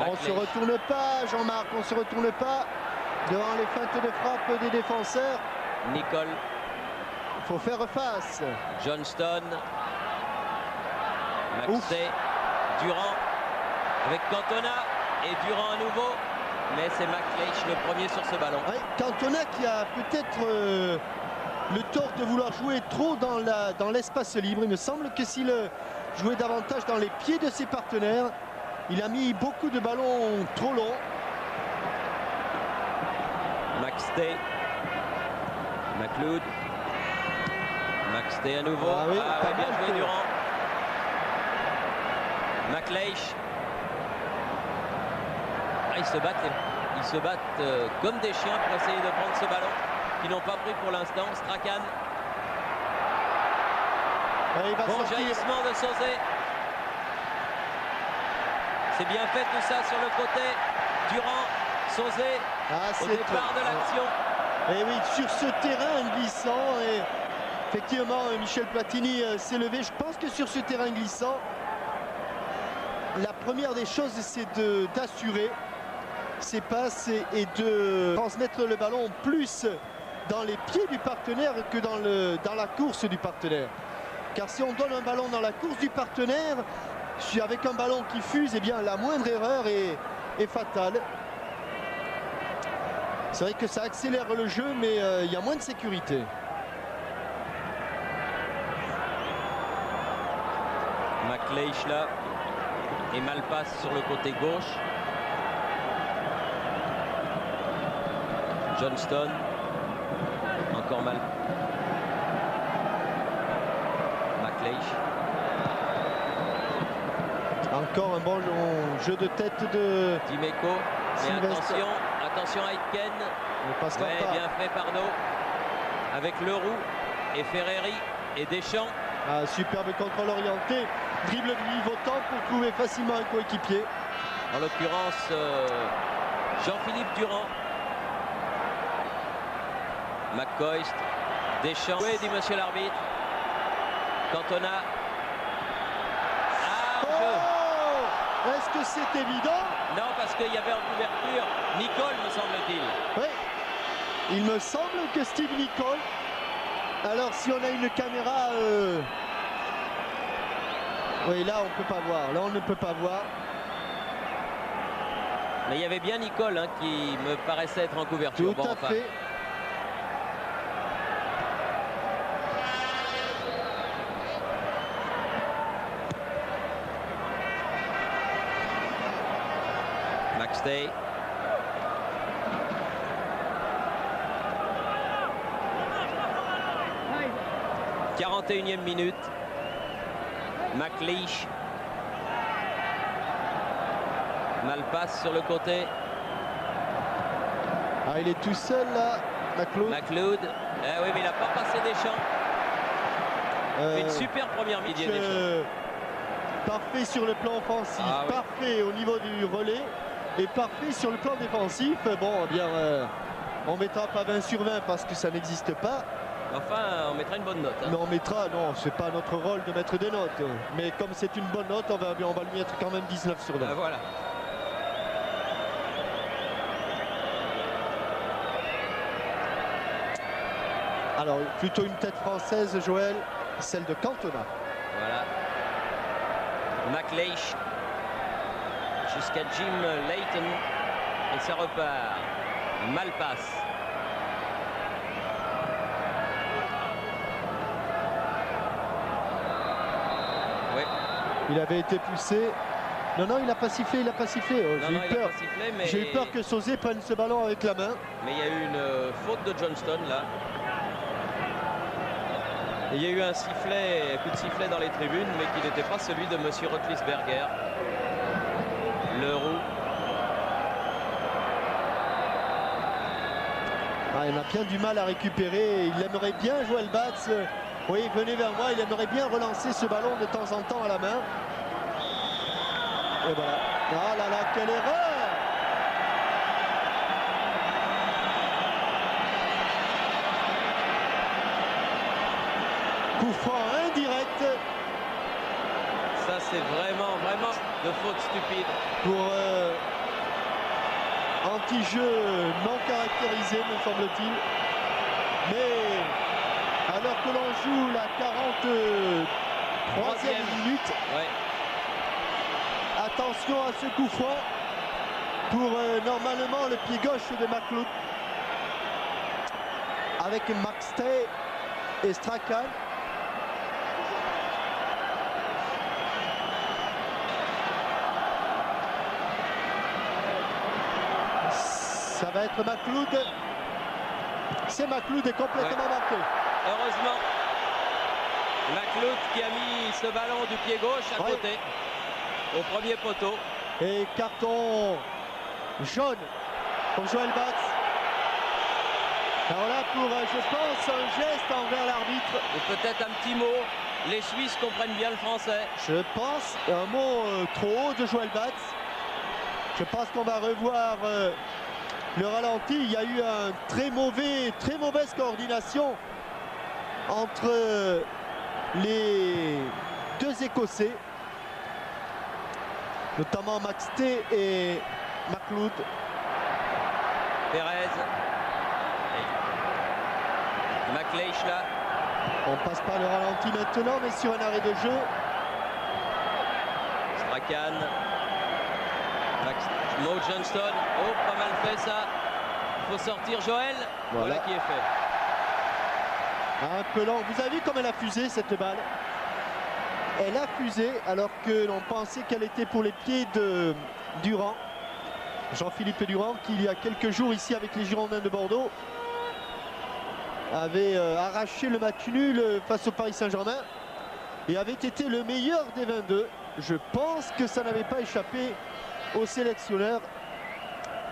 On ne se retourne pas, Jean-Marc, on ne se retourne pas devant les feintes de frappe des défenseurs. Nicole. Il faut faire face. Johnston. Maxey. Durand. Avec Cantona. Et Durand à nouveau. Mais c'est McLeish le premier sur ce ballon. Ouais, Cantona qui a peut-être le tort de vouloir jouer trop dans l'espace libre. Il me semble que s'il jouait davantage dans les pieds de ses partenaires, il a mis beaucoup de ballons trop longs. Maxey. McLeod. Maxey à nouveau. Ah oui, ouais, bien joué Durand. McLeish. Ah, ils se battent comme des chiens pour essayer de prendre ce ballon qu'ils n'ont pas pris pour l'instant. Strachan. Bon jaillissement de Sauzé. C'est bien fait tout ça sur le côté. Durand, Sauzé, au départ de l'action. Et oui, sur ce terrain glissant, et effectivement Michel Platini s'est levé. Je pense que sur ce terrain glissant, la première des choses, c'est d'assurer ses passes et de transmettre le ballon plus dans les pieds du partenaire que dans la course du partenaire. Car si on donne un ballon dans la course du partenaire, avec un ballon qui fuse, eh bien la moindre erreur est fatale. C'est vrai que ça accélère le jeu, mais il y a moins de sécurité. McLeish là. Et Malpasse sur le côté gauche. Johnston. Encore mal. McLeish. Encore un bon jeu de tête de Dimeco. Et attention à Aitken. Ouais, bien fait Pardo. Avec Leroux et Ferreri et Deschamps. Ah, superbe contrôle orienté, dribble vivotant pour trouver facilement un coéquipier. En l'occurrence, Jean-Philippe Durand. McCoist, Deschamps. Oui, dit monsieur l'arbitre. Cantona. Oh, est-ce que c'est évident? Non, parce qu'il y avait en couverture Nicole, me semble-t-il. Oui, il me semble que Steve Nicole. Alors si on a une caméra... Oui, là on ne peut pas voir. Là on ne peut pas voir. Mais il y avait bien Nicole hein, qui me paraissait être en couverture. Tout à fait. Maxtey. « 41e minute. McLeish. Malpasse sur le côté. Ah, il est tout seul là, McLeod. McLeod. Eh oui, mais il n'a pas passé Deschamps. Une super première midi Deschamps. Parfait sur le plan offensif, Ah, oui. parfait au niveau du relais et parfait sur le plan défensif. Bon, eh bien, on mettra pas 20 sur 20 parce que ça n'existe pas. Enfin, on mettra une bonne note. Hein. Mais on mettra, non, c'est pas notre rôle de mettre des notes. Mais comme c'est une bonne note, on va lui mettre quand même 19 sur 20. Voilà. Alors, plutôt une tête française, Joël, celle de Cantona. Voilà. McLeish jusqu'à Jim Leighton et ça repart. Malpasse. Oui. Il avait été poussé. Non, non, il n'a pas sifflé, il n'a pas sifflé. Non, non, il a pas sifflé, mais... J'ai eu peur que Sauzé prenne ce ballon avec la main. Mais il y a eu une faute de Johnston là. Et il y a eu un sifflet, un coup de sifflet dans les tribunes, mais qui n'était pas celui de monsieur Rotlisberger. Le roux. Ah, il a bien du mal à récupérer. Il aimerait bien, Joël Batz. Oui, venez vers moi. Il aimerait bien relancer ce ballon de temps en temps à la main. Et voilà. Ah là là, quelle erreur! Coup franc indirect. Ça, c'est vraiment de faute stupide. Pour anti-jeu non caractérisé, me semble-t-il. Mais alors que l'on joue la 43e minute, ouais. Attention à ce coup franc pour normalement le pied gauche de McLeod. Avec Maxtey et Strachan. Ça va être McLeod. C'est McLeod est complètement marqué. Heureusement, McLeod qui a mis ce ballon du pied gauche à côté, au premier poteau. Et carton jaune pour Joël Batz. Alors là, pour, je pense, un geste envers l'arbitre. Et peut-être un petit mot. Les Suisses comprennent bien le français. Je pense un mot trop haut de Joël Batz. Je pense qu'on va revoir le ralenti. Il y a eu un très mauvaise coordination entre les deux Écossais, notamment Maxtey et McLeod. Perez. McLeish là. On passe pas le ralenti maintenant, mais sur un arrêt de jeu. Strachan. Mo Johnston. Oh, pas mal fait ça. Il faut sortir Joël. Voilà qui est fait. Un peu lent. Vous avez vu comme elle a fusé cette balle? Elle a fusé alors que l'on pensait qu'elle était pour les pieds de Durand. Jean-Philippe Durand qui il y a quelques jours ici avec les Girondins de Bordeaux avait arraché le match nul face au Paris Saint-Germain et avait été le meilleur des 22. Je pense que ça n'avait pas échappé au sélectionneur.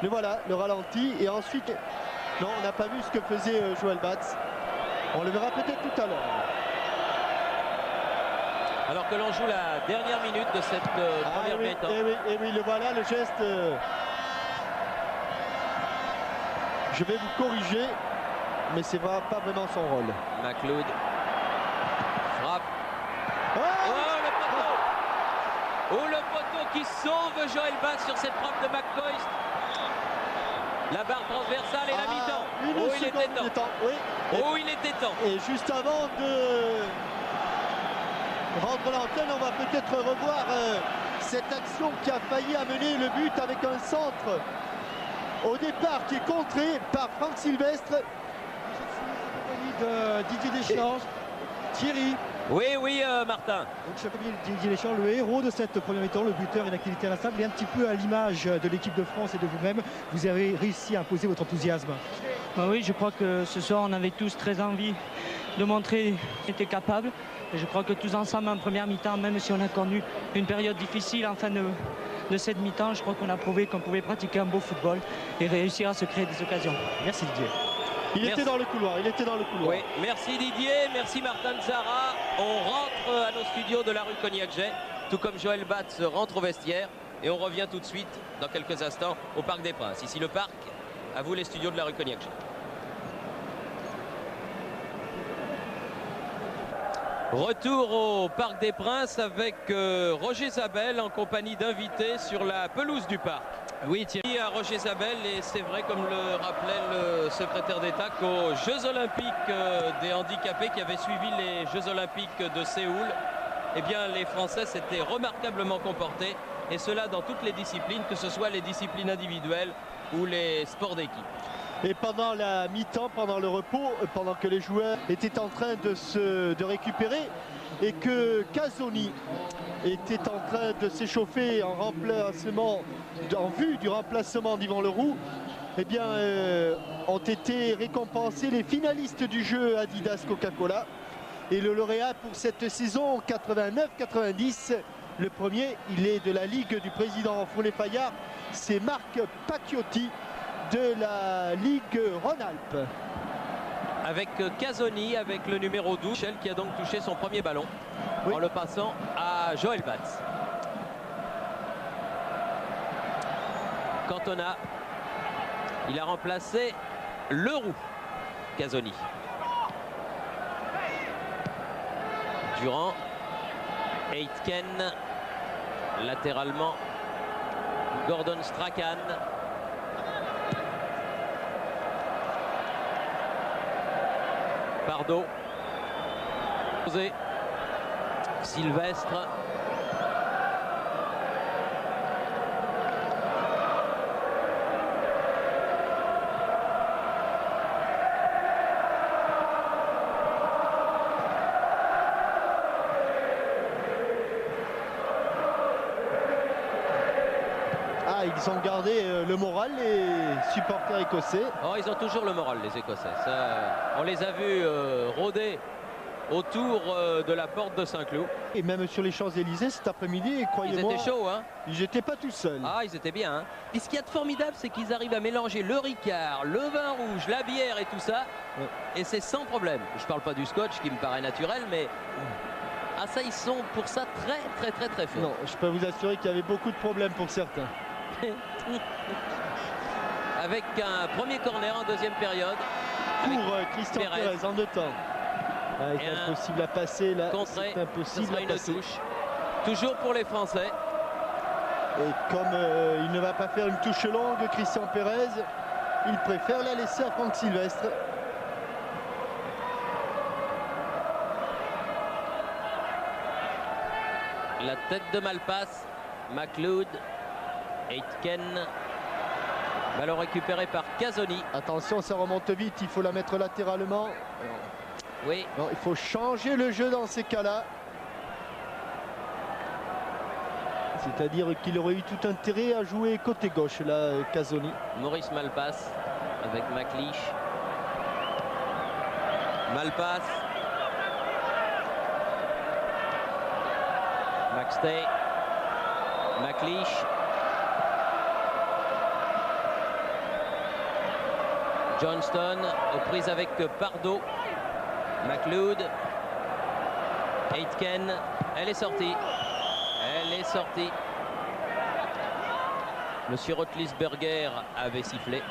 Mais voilà, le ralenti. Et ensuite, non, on n'a pas vu ce que faisait Joël Batz. On le verra peut-être tout à l'heure. Alors que l'on joue la dernière minute de cette première mi-temps. Et oui, le voilà, le geste. Je vais vous corriger, mais c'est pas vraiment son rôle. McLeod frappe. Oh, le poteau! Oh, le poteau qui sauve Joël Bats sur cette frappe de McCoist. La barre transversale et la mi-temps. Oh, il était temps. Oui. Oh, il était temps. Et juste avant de rendre l'antenne, on va peut-être revoir cette action qui a failli amener le but avec un centre au départ qui est contré par Franck Sylvestre. De Didier Deschamps, Thierry. Oui, Martin. Donc, Didier Deschamps, le héros de cette première mi-temps, le buteur, une activité inlassable, et un petit peu à l'image de l'équipe de France et de vous-même, vous avez réussi à imposer votre enthousiasme. Bah oui, je crois que ce soir, on avait tous très envie de montrer qu'on était capable. Et je crois que tous ensemble, en première mi-temps, même si on a connu une période difficile en fin de cette mi-temps, je crois qu'on a prouvé qu'on pouvait pratiquer un beau football et réussir à se créer des occasions. Merci Didier. Il était dans le couloir, Oui, merci Didier, merci Martin Zara. On rentre à nos studios de la rue Cognac-Jay, tout comme Joël Bats rentre au vestiaire. Et on revient tout de suite, dans quelques instants, au Parc des Princes. Ici le parc, à vous les studios de la rue Cognac-Jay. Retour au Parc des Princes avec Roger Zabel en compagnie d'invités sur la pelouse du parc. Oui, Thierry à Roger Zabel, et c'est vrai, comme le rappelait le secrétaire d'État, qu'aux Jeux Olympiques des handicapés qui avaient suivi les Jeux Olympiques de Séoul, eh bien, les Français s'étaient remarquablement comportés, et cela dans toutes les disciplines, que ce soit les disciplines individuelles ou les sports d'équipe. Et pendant la mi-temps, pendant le repos, pendant que les joueurs étaient en train de récupérer et que Casoni était en train de s'échauffer en vue du remplacement d'Yvan Leroux, eh bien, ont été récompensés les finalistes du jeu Adidas Coca-Cola. Et le lauréat pour cette saison 89-90, le premier, il est de la Ligue du président Follet-Payard, c'est Marc Pacchiotti de la Ligue Rhône-Alpes. Avec Casoni, avec le numéro 12, Michel, qui a donc touché son premier ballon, en le passant à Joël Bats. Cantona, il a remplacé Leroux, Casoni. Durand, Aitken, latéralement, Gordon Strachan. Pardo, Sylvestre, ils ont gardé le moral, les supporters écossais. Oh, ils ont toujours le moral, les Écossais. Ça, on les a vus rôder autour de la porte de Saint-Cloud. Et même sur les Champs-Élysées cet après-midi, croyez-moi, ils étaient chauds, hein. Ils n'étaient pas tout seuls. Ah, ils étaient bien, hein. Et ce qu'il y a de formidable, c'est qu'ils arrivent à mélanger le Ricard, le vin rouge, la bière et tout ça. Ouais. Et c'est sans problème. Je parle pas du scotch qui me paraît naturel, mais ah, ça, ils sont pour ça très forts. Non, je peux vous assurer qu'il y avait beaucoup de problèmes pour certains. Avec un premier corner en deuxième période. Pour Christian Pérez en 2 temps. Ah, c'est impossible à passer là. C'est impossible à passer. Une touche. Toujours pour les Français. Et comme il ne va pas faire une touche longue, Christian Pérez, il préfère la laisser à Franck Sylvestre. La tête de Malpasse, McLeod, Aitken, ballon récupéré par Casoni. Attention, ça remonte vite, il faut la mettre latéralement. Oui. Non, il faut changer le jeu dans ces cas-là. C'est-à-dire qu'il aurait eu tout intérêt à jouer côté gauche, là, Casoni. Maurice Malpasse avec McLeish. Malpasse. Maxtey. McLeish. Johnston aux prises avec Pardo. McLeod. Aitken, elle est sortie. Elle est sortie. Monsieur Roethlisberger avait sifflé.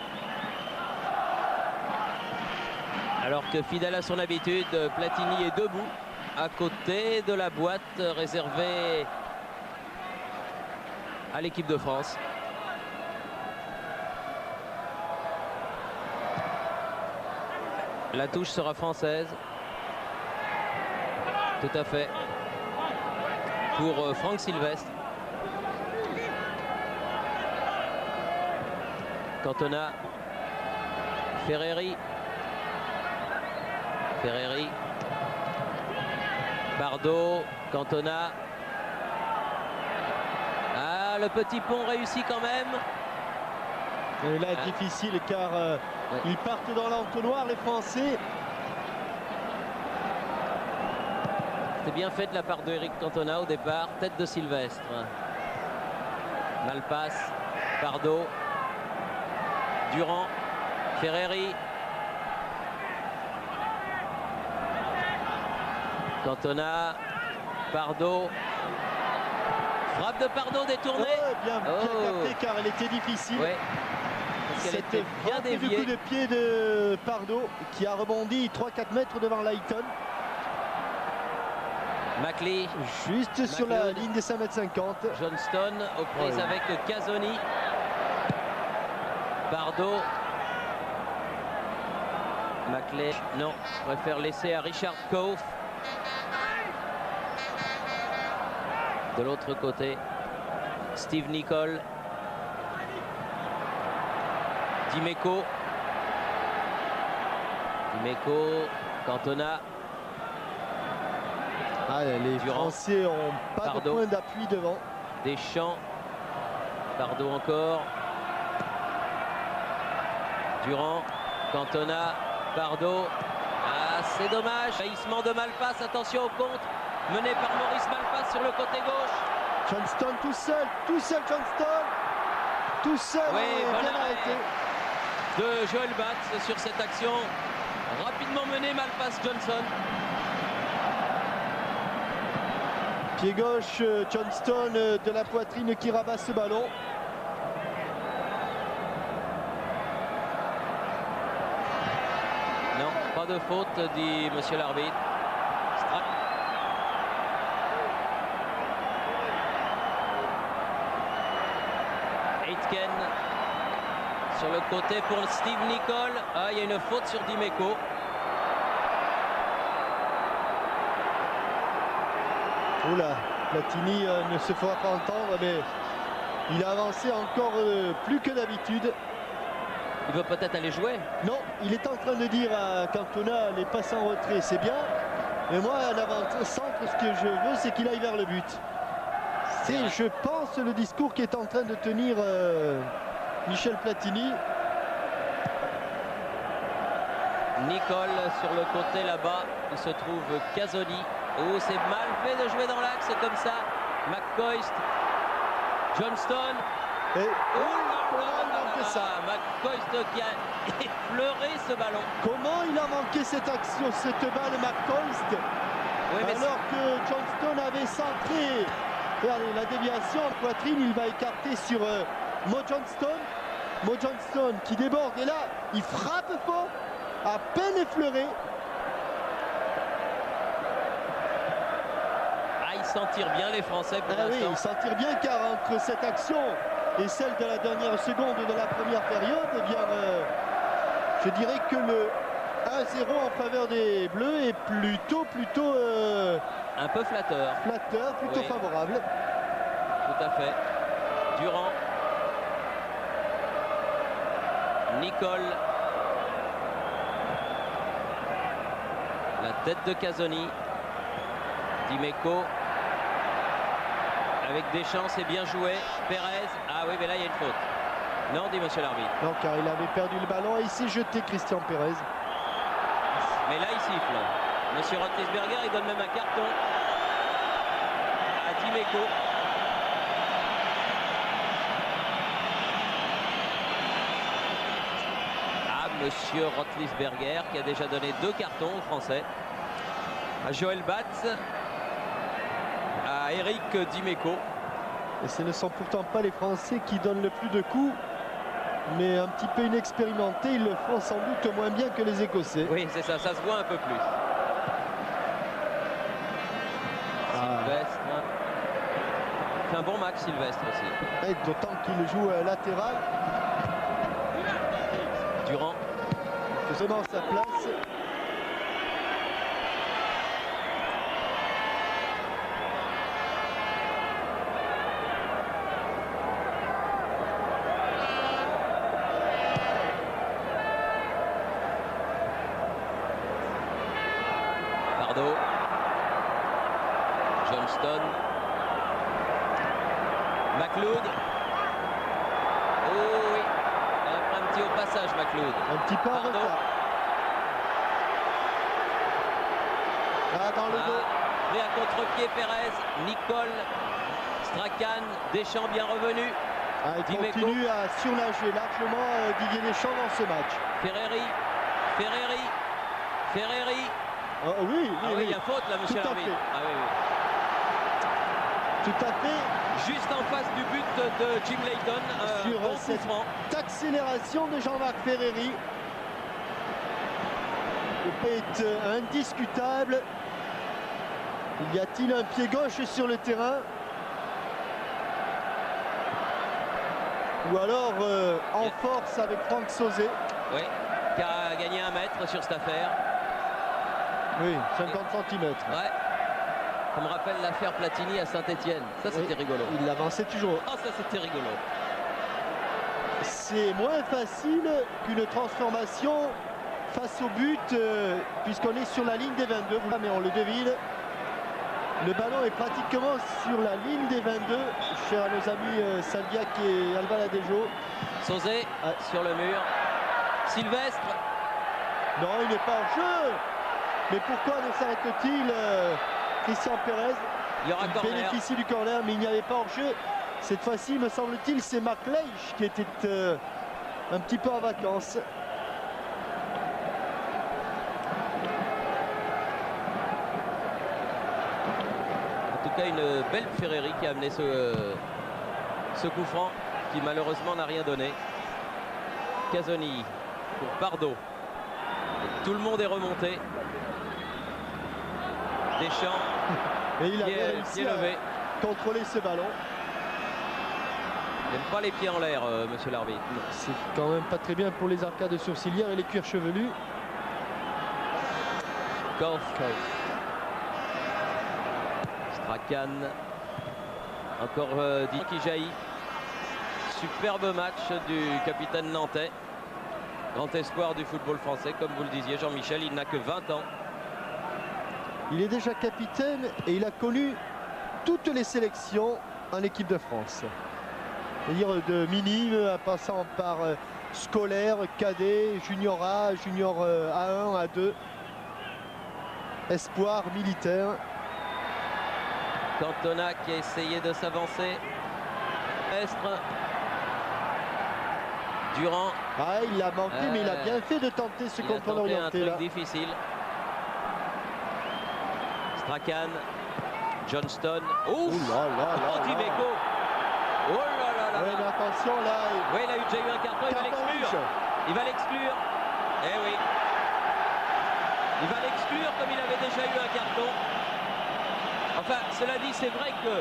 Alors que fidèle à son habitude, Platini est debout à côté de la boîte réservée à l'équipe de France. La touche sera française. Tout à fait. Pour Franck Sylvestre. Cantona. Ferreri. Ferreri. Bardot. Cantona. Ah, le petit pont réussit quand même. Et là, difficile car ils partent dans l'entonnoir, les Français. C'était bien fait de la part de Eric Cantona au départ. Tête de Sylvestre. Malpasse. Bardot. Durand. Ferreri. Cantona. Bardot. Frappe de Bardot détournée. Ouais, bien capté car elle était difficile. Ouais. Parce qu'elle était bien déviée. Du coup de pied de Bardot qui a rebondi 3-4 mètres devant Layton. Maclay. Juste sur la ligne des 5,50 m. Johnston aux prises avec Casoni. Bardot. Maclay. Non, je préfère laisser à Richard Kouf. De l'autre côté, Steve Nicol. Dimeco. Dimeco. Cantona. Ah, les Français n'ont pas de point d'appui devant. Deschamps. Bardot encore. Durand. Cantona. Bardot. Ah, c'est dommage. Haïssement de Malpasse. Attention au contre. Mené par Maurice Malpasse sur le côté gauche. Johnston tout seul Johnston. Tout seul, oui, bien arrêté. De Joël Batz sur cette action. Rapidement mené Malpasse Johnson. Pied gauche, Johnston de la poitrine qui rabat ce ballon. Non, pas de faute, dit monsieur l'arbitre. Aitken sur le côté pour Steve Nicol. Ah, il y a une faute sur Dimeco. Oula, Platini ne se fera pas entendre, mais il a avancé encore plus que d'habitude. Il veut peut-être aller jouer. Non, il est en train de dire à Cantona, les passes en retrait, c'est bien. Mais moi, à l'avant-centre, ce que je veux, c'est qu'il aille vers le but. C'est, je pense, le discours qu'est en train de tenir Michel Platini. Nicol sur le côté là-bas, il se trouve Casoni. Oh, c'est mal fait de jouer dans l'axe comme ça. McCoist, Johnston. Et comment il a manqué ça? McCoist qui a effleuré ce ballon. Comment il a manqué cette action, cette balle, McCoist, oui, alors que Johnston avait centré. Regardez, la déviation en poitrine, il va écarter sur Mo Johnston. Mo Johnston qui déborde et là, il frappe fort, à peine effleuré. Ils s'en tirent bien les Français pour l'instant. Oui, ils s'en tirent bien car entre cette action et celle de la dernière seconde de la première période, eh bien, je dirais que le 1-0 en faveur des Bleus est plutôt un peu flatteur. Plutôt oui. Favorable. Tout à fait. Durand. Nicol. La tête de Casoni. Dimeco. Avec Deschamps, c'est bien joué. Pérez. Ah oui, mais là, il y a une faute. Non, dit monsieur l'arbitre. Non, car il avait perdu le ballon et il s'est jeté, Christian Pérez. Mais là, il siffle. Monsieur Roethlisberger, il donne même un carton à Dimeco. Ah, monsieur Roethlisberger qui a déjà donné 2 cartons aux Français. À Joël Batz. Eric Dimeco. Et ce ne sont pourtant pas les Français qui donnent le plus de coups, mais un petit peu inexpérimentés, ils le font sans doute moins bien que les Écossais. Oui, c'est ça, ça se voit un peu plus. Sylvestre. Fait un bon match, Sylvestre aussi. Et d'autant qu'il joue latéral. Durand. Faisant sa place. Pardo. Johnston. McLeod. Oh oui. Un petit au passage, McLeod. Un petit peu en retard. Là, dans le dos. Pris à contre-pied Pérez. Nicole. Strachan. Deschamps bien revenu. Il continue à surnager largement Didier Deschamps dans ce match. Ferreri. Oui, il y a faute là, monsieur l'arbitre. Ah oui, oui. Tout à fait. Juste en face du but de Jim Layton. Sur bon cette accélération de Jean-Marc Ferreri. Le fait est indiscutable. Y a-t-il un pied gauche sur le terrain? Ou alors en force avec Franck Sauzet. Oui, qui a gagné 1 mètre sur cette affaire. Oui, 50 cm. Ouais. Ça me rappelle l'affaire Platini à Saint-Etienne. Ça, c'était rigolo. Il avançait toujours. Ah, ça, c'était rigolo. C'est moins facile qu'une transformation face au but, puisqu'on est sur la ligne des 22. Mais on le devine. Le ballon est pratiquement sur la ligne des 22, cher à nos amis Salviac et Alba Ladejo. Sauzet sur le mur. Sylvestre. Non, il n'est pas en jeu. Mais pourquoi ne s'arrête-t-il Christian Pérez? Il y aura corner. Bénéficie du corner, mais il n'y avait pas en jeu. Cette fois-ci, me semble-t-il, c'est Marc Leich qui était un petit peu en vacances. En tout cas, une belle Ferreri qui a amené ce coup franc qui malheureusement n'a rien donné. Casoni pour Pardo. Tout le monde est remonté. Deschamps. Et il a réussi à contrôler ce ballon. Il n'aime pas les pieds en l'air, monsieur l'arbitre. C'est quand même pas très bien pour les arcades sourcilières et les cuirs chevelus. Korf. Strachan. Encore dit qui jaillit. Superbe match du capitaine nantais. Grand espoir du football français, comme vous le disiez, Jean-Michel. Il n'a que 20 ans. Il est déjà capitaine et il a connu toutes les sélections en équipe de France. C'est-à-dire de minime, en passant par scolaire, cadet, junior A, junior A1, A2, espoir, militaire. Cantona qui a essayé de s'avancer. Estre. Durand. Il l'a manqué, mais il a bien fait de tenter ce contrôle orienté. Un truc difficile. Strachan. Johnston. Ouf! Dimeco. Oh là là là! Oui, mais attention là. Oui, il a déjà eu un carton, il va l'exclure. Il va l'exclure. Eh oui. Il va l'exclure comme il avait déjà eu un carton. Enfin, cela dit, c'est vrai que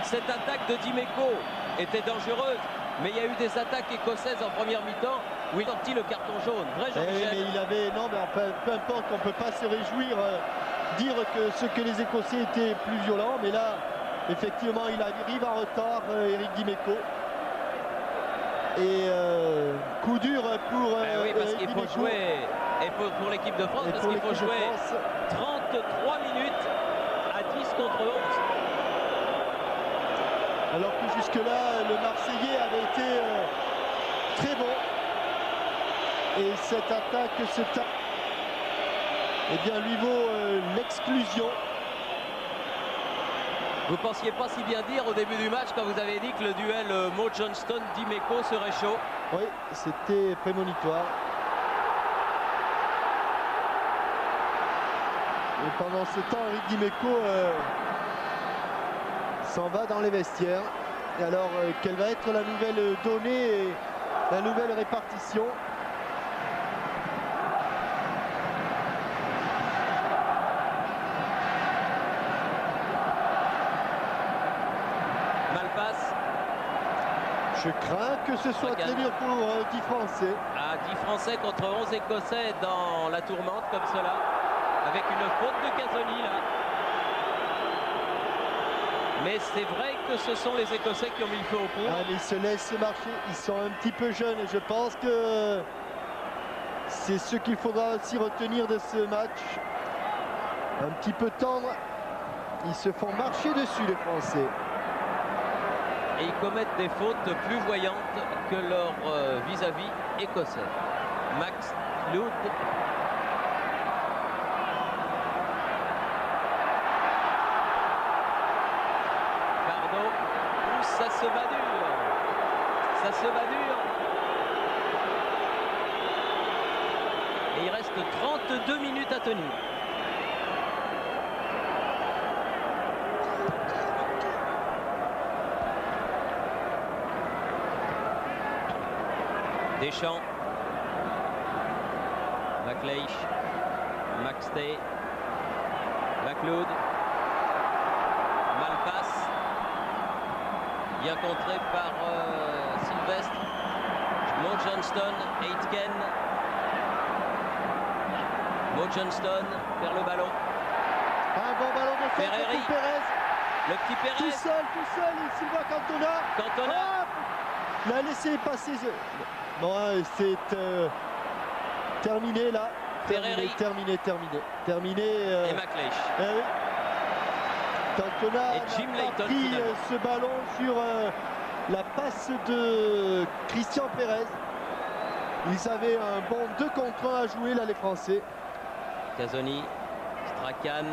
cette attaque de Dimeco était dangereuse, mais il y a eu des attaques écossaises en première mi-temps où il a sorti le carton jaune. Vrai, Jean-Michel. Mais il avait... Non, mais enfin, peu importe, on ne peut pas se réjouir, dire que les Écossais étaient plus violents, mais là, effectivement, il arrive en retard, Eric Dimeco. Et coup dur pour oui, parce qu'il faut Dimeco. jouer, et pour l'équipe de France, parce qu'il faut jouer 33 minutes à 10 contre 11. Alors que jusque-là, le Marseillais avait été très bon. Et cette attaque, lui vaut l'exclusion. Vous pensiez pas si bien dire au début du match quand vous avez dit que le duel Mo Johnston-Dimeco serait chaud? Oui, c'était prémonitoire. Et pendant ce temps, Eric Dimeco s'en va dans les vestiaires. Et alors, quelle va être la nouvelle donnée et la nouvelle répartition? Malpasse. Je crains que ce soit très dur pour 10 Français. À 10 Français contre 11 Écossais dans la tourmente comme cela. Avec une faute de Casoni là. Mais c'est vrai que ce sont les Écossais qui ont mis le feu au pont. Ah, mais ils se laissent marcher, ils sont un petit peu jeunes et je pense que c'est ce qu'il faudra aussi retenir de ce match. Un petit peu tendre, ils se font marcher dessus les Français. Et ils commettent des fautes plus voyantes que leur vis-à-vis écossais. Max Loud. Ça se va dur. Ça se va dur. Et il reste 32 minutes à tenir. Deschamps. McLeish. Maxtey. McLeod. Malpasse. Bien contré par Sylvestre. Mo Johnston, Aitken. Mo Johnston vers le ballon. Un bon ballon de Ferreri. Pérez. Le petit Pérez. Tout seul, il Sylvain Cantona. Cantona. Il a laissé passer. Bon, c'est terminé là. Ferreri. Terminé. Et McLeish. Oui. Cantona Et Jim n'a Layton, pas pris finalement. ce ballon sur la passe de Christian Pérez. Ils avaient un bon 2 contre 1 à jouer là les Français. Casoni, Strachan,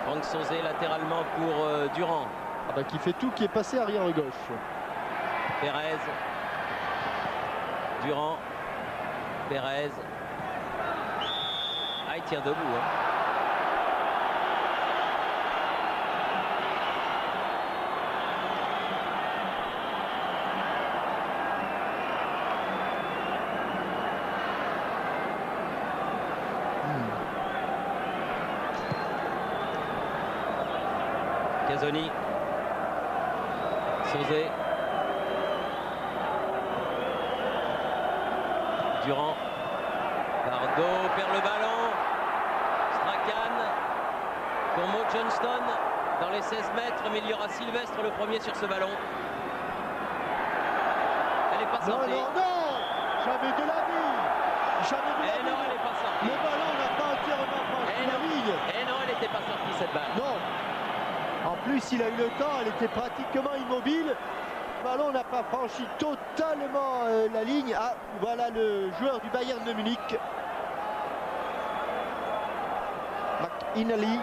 Franck Sauzé latéralement pour Durand. Ah bah, qui fait tout, qui est passé arrière gauche. Pérez, Durand, Pérez. Ah, il tient debout. Hein. Casoni, Sauzé, Durand, Bardot perd le ballon, Strachan pour Mo Johnston dans les 16 mètres, mais il y aura Sylvestre le premier sur ce ballon. Elle n'est pas sortie. Non, jamais de la vie. Jamais de la vie. Non, elle n'est pas sortie. Le ballon n'a pas entièrement franchi la ligne. Et non, elle n'était pas sortie cette balle. Non. En plus, il a eu le temps, elle était pratiquement immobile. Le ballon n'a pas franchi totalement la ligne. Ah, voilà le joueur du Bayern de Munich. McInally.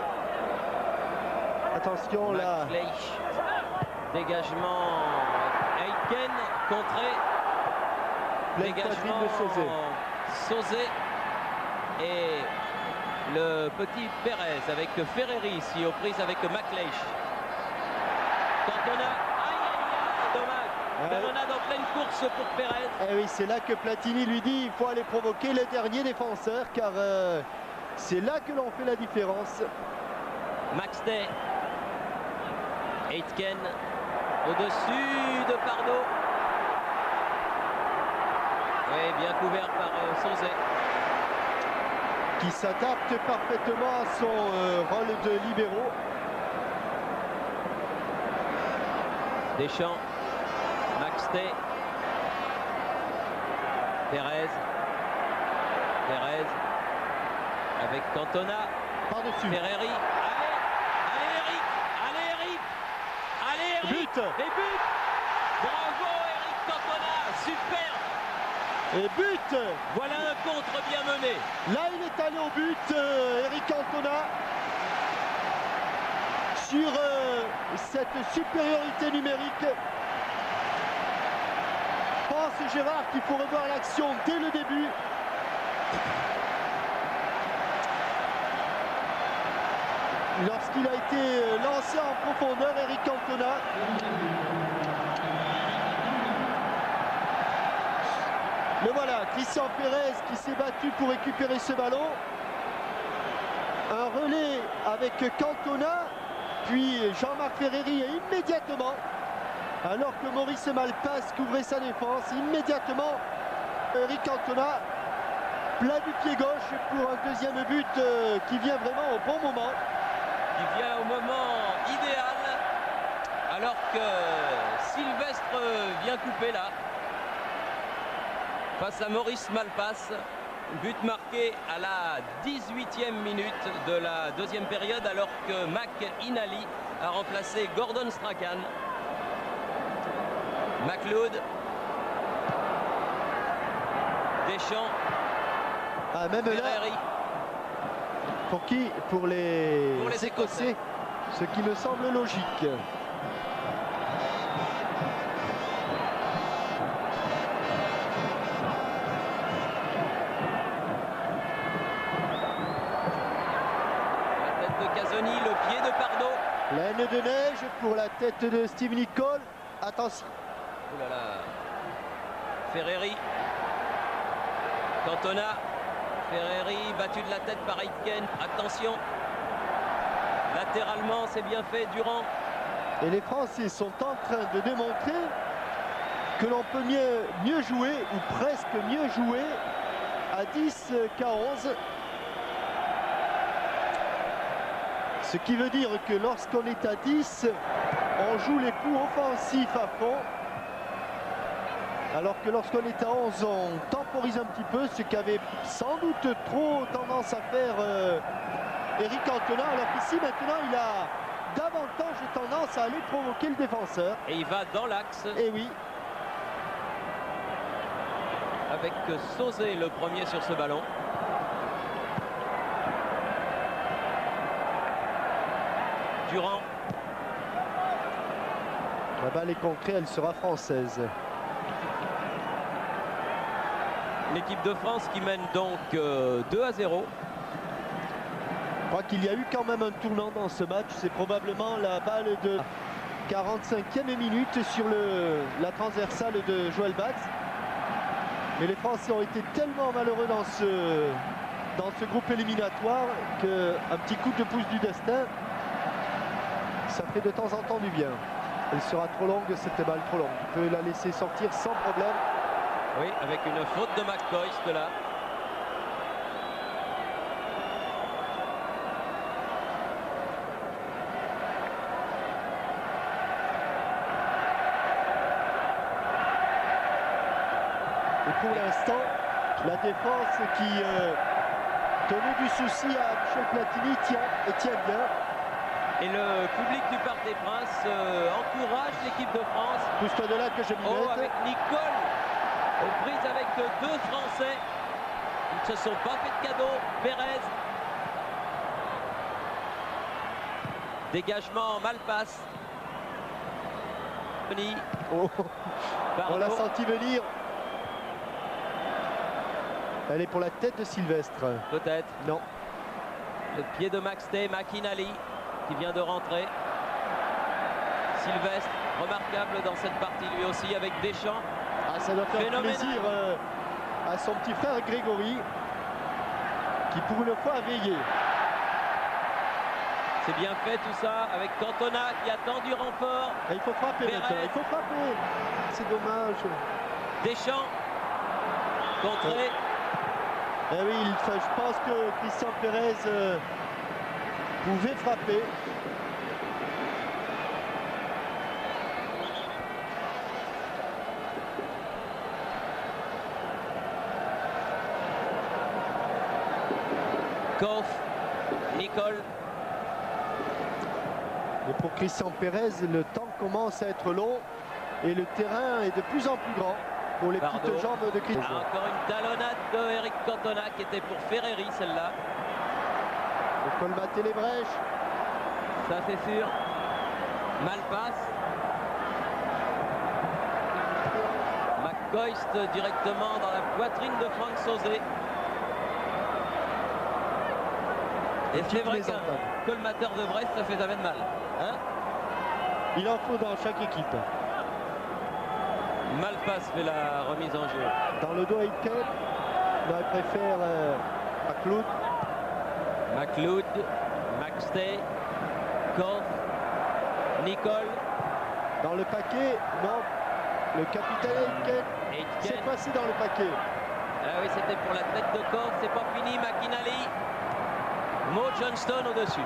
Attention là. McLeish. Dégagement. Aitken contré. Pleine Dégagement poitrine de Sauzé. Sauzé. Et le petit Pérez avec Ferreri ici aux prises avec McLeish. Cantona, dommage. Bernard en pleine course pour Pérez. Eh oui, c'est là que Platini lui dit il faut aller provoquer le dernier défenseur car c'est là que l'on fait la différence. Maxtey. Aitken au-dessus de Pardo. Oui, bien couvert par Sauzé. Qui s'adapte parfaitement à son rôle de libéraux. Deschamps, Maxtey, Pérez, avec Cantona, Par-dessus. Ferreri. Allez Eric, allez Eric, But. et but. Bravo Eric Cantona, super. Et but. Voilà un contre bien mené. Là, il est allé au but, Eric Cantona. Sur cette supériorité numérique. Pense Gérard qu'il faut revoir l'action dès le début. lorsqu'il a été lancé en profondeur, Eric Cantona. Le voilà, Christian Pérez qui s'est battu pour récupérer ce ballon. Un relais avec Cantona, puis Jean-Marc Ferreri et immédiatement, alors que Maurice Malpas couvrait sa défense, immédiatement Eric Cantona, plat du pied gauche pour un deuxième but qui vient vraiment au bon moment. Qui vient au moment idéal, alors que Sylvestre vient couper là. Face à Maurice Malpas, but marqué à la 18e minute de la deuxième période, alors que Mac Inali a remplacé Gordon Strachan. McLeod, Deschamps, Même Ferreri. là, pour qui? Pour les Écossais, ce qui me semble logique. Le pied de Pardo. Laine de neige pour la tête de Steve Nicol. Attention. Oh là là. Ferreri. Cantona. Ferreri battu de la tête par Aitken. Attention. Latéralement, c'est bien fait. Durand. Et les Français sont en train de démontrer que l'on peut mieux jouer, ou presque mieux jouer, à 10 qu'à 11. Ce qui veut dire que lorsqu'on est à 10, on joue les coups offensifs à fond. Alors que lorsqu'on est à 11, on temporise un petit peu, ce qu'avait sans doute trop tendance à faire Eric Cantona. Alors qu'ici, maintenant, il a davantage tendance à aller provoquer le défenseur. Et il va dans l'axe. Et oui. Avec Sauzé le premier sur ce ballon. Durand. La balle est contrée, elle sera française. L'équipe de France qui mène donc 2-0. Je crois qu'il y a eu quand même un tournant dans ce match. C'est probablement la balle de 45e minute sur la transversale de Joël Batz. Mais les Français ont été tellement malheureux dans ce groupe éliminatoire qu'un petit coup de pouce du destin, ça fait de temps en temps du bien. Elle sera trop longue, cette balle trop longue. Il peut la laisser sortir sans problème. Oui, avec une faute de McCoist là. Et pour l'instant, la défense qui tenait du souci à Michel Platini tient bien. Et le public du Parc des Princes encourage l'équipe de France. Plus de là que je m'y mette. Avec Nicole aux prises avec deux Français. Ils ne se sont pas fait de cadeau. Pérez. Dégagement, Malpas. Oh. On l'a senti venir. Elle est pour la tête de Sylvestre. Peut-être. Non. Le pied de Max Tay, McInally qui vient de rentrer. Sylvestre, remarquable dans cette partie lui aussi avec Deschamps. Ah, ça doit faire Phénoménal. plaisir à son petit frère Grégory qui pour une fois a veillé. C'est bien fait tout ça avec Cantona qui attend du renfort. Et il faut frapper Pérez. maintenant, il faut frapper. C'est dommage. Deschamps contré. Eh oui, je pense que Christian Pérez pouvait frapper. Koff, Nicole. Et pour Christian Pérez, le temps commence à être long et le terrain est de plus en plus grand pour les petites jambes de Christian. Ah, encore une talonnade de Eric Cantona qui était pour Ferreri celle-là. Il faut colmater les brèches. Ça c'est sûr. Malpas. McCoist directement dans la poitrine de Franck Sauzé. Et c'est vrai qu'un colmateur de Brest, ça fait jamais de mal. Hein? Il en faut dans chaque équipe. Malpass fait la remise en jeu. Dans le dos à Aitken, il préfère McLeod. McLeod, Maxtey, Koch, Nicole. Dans le paquet, non. Le capitaine Aitken s'est passé dans le paquet. Ah oui, c'était pour la tête de Koch, c'est pas fini. McInally. Mo Johnston au-dessus.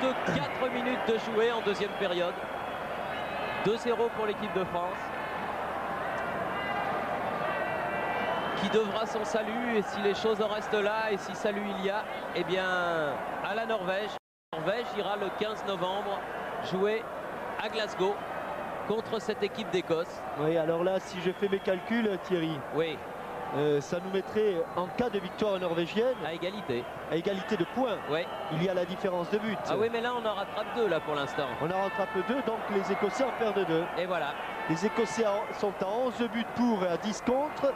24 minutes de jouer en deuxième période. 2-0 pour l'équipe de France. Qui devra son salut, et si les choses en restent là, et si salut il y a, eh bien à la Norvège. La Norvège ira le 15 novembre jouer à Glasgow contre cette équipe d'Écosse. Oui, alors là, si je fais mes calculs, Thierry, oui. Ça nous mettrait, en cas de victoire norvégienne, à égalité de points. Oui. Il y a la différence de but. Ah oui, mais là on en rattrape 2 là pour l'instant. On en rattrape 2, donc les Écossais en perdent 2. Et voilà. Les Écossais sont à 11 buts pour et à 10 contre.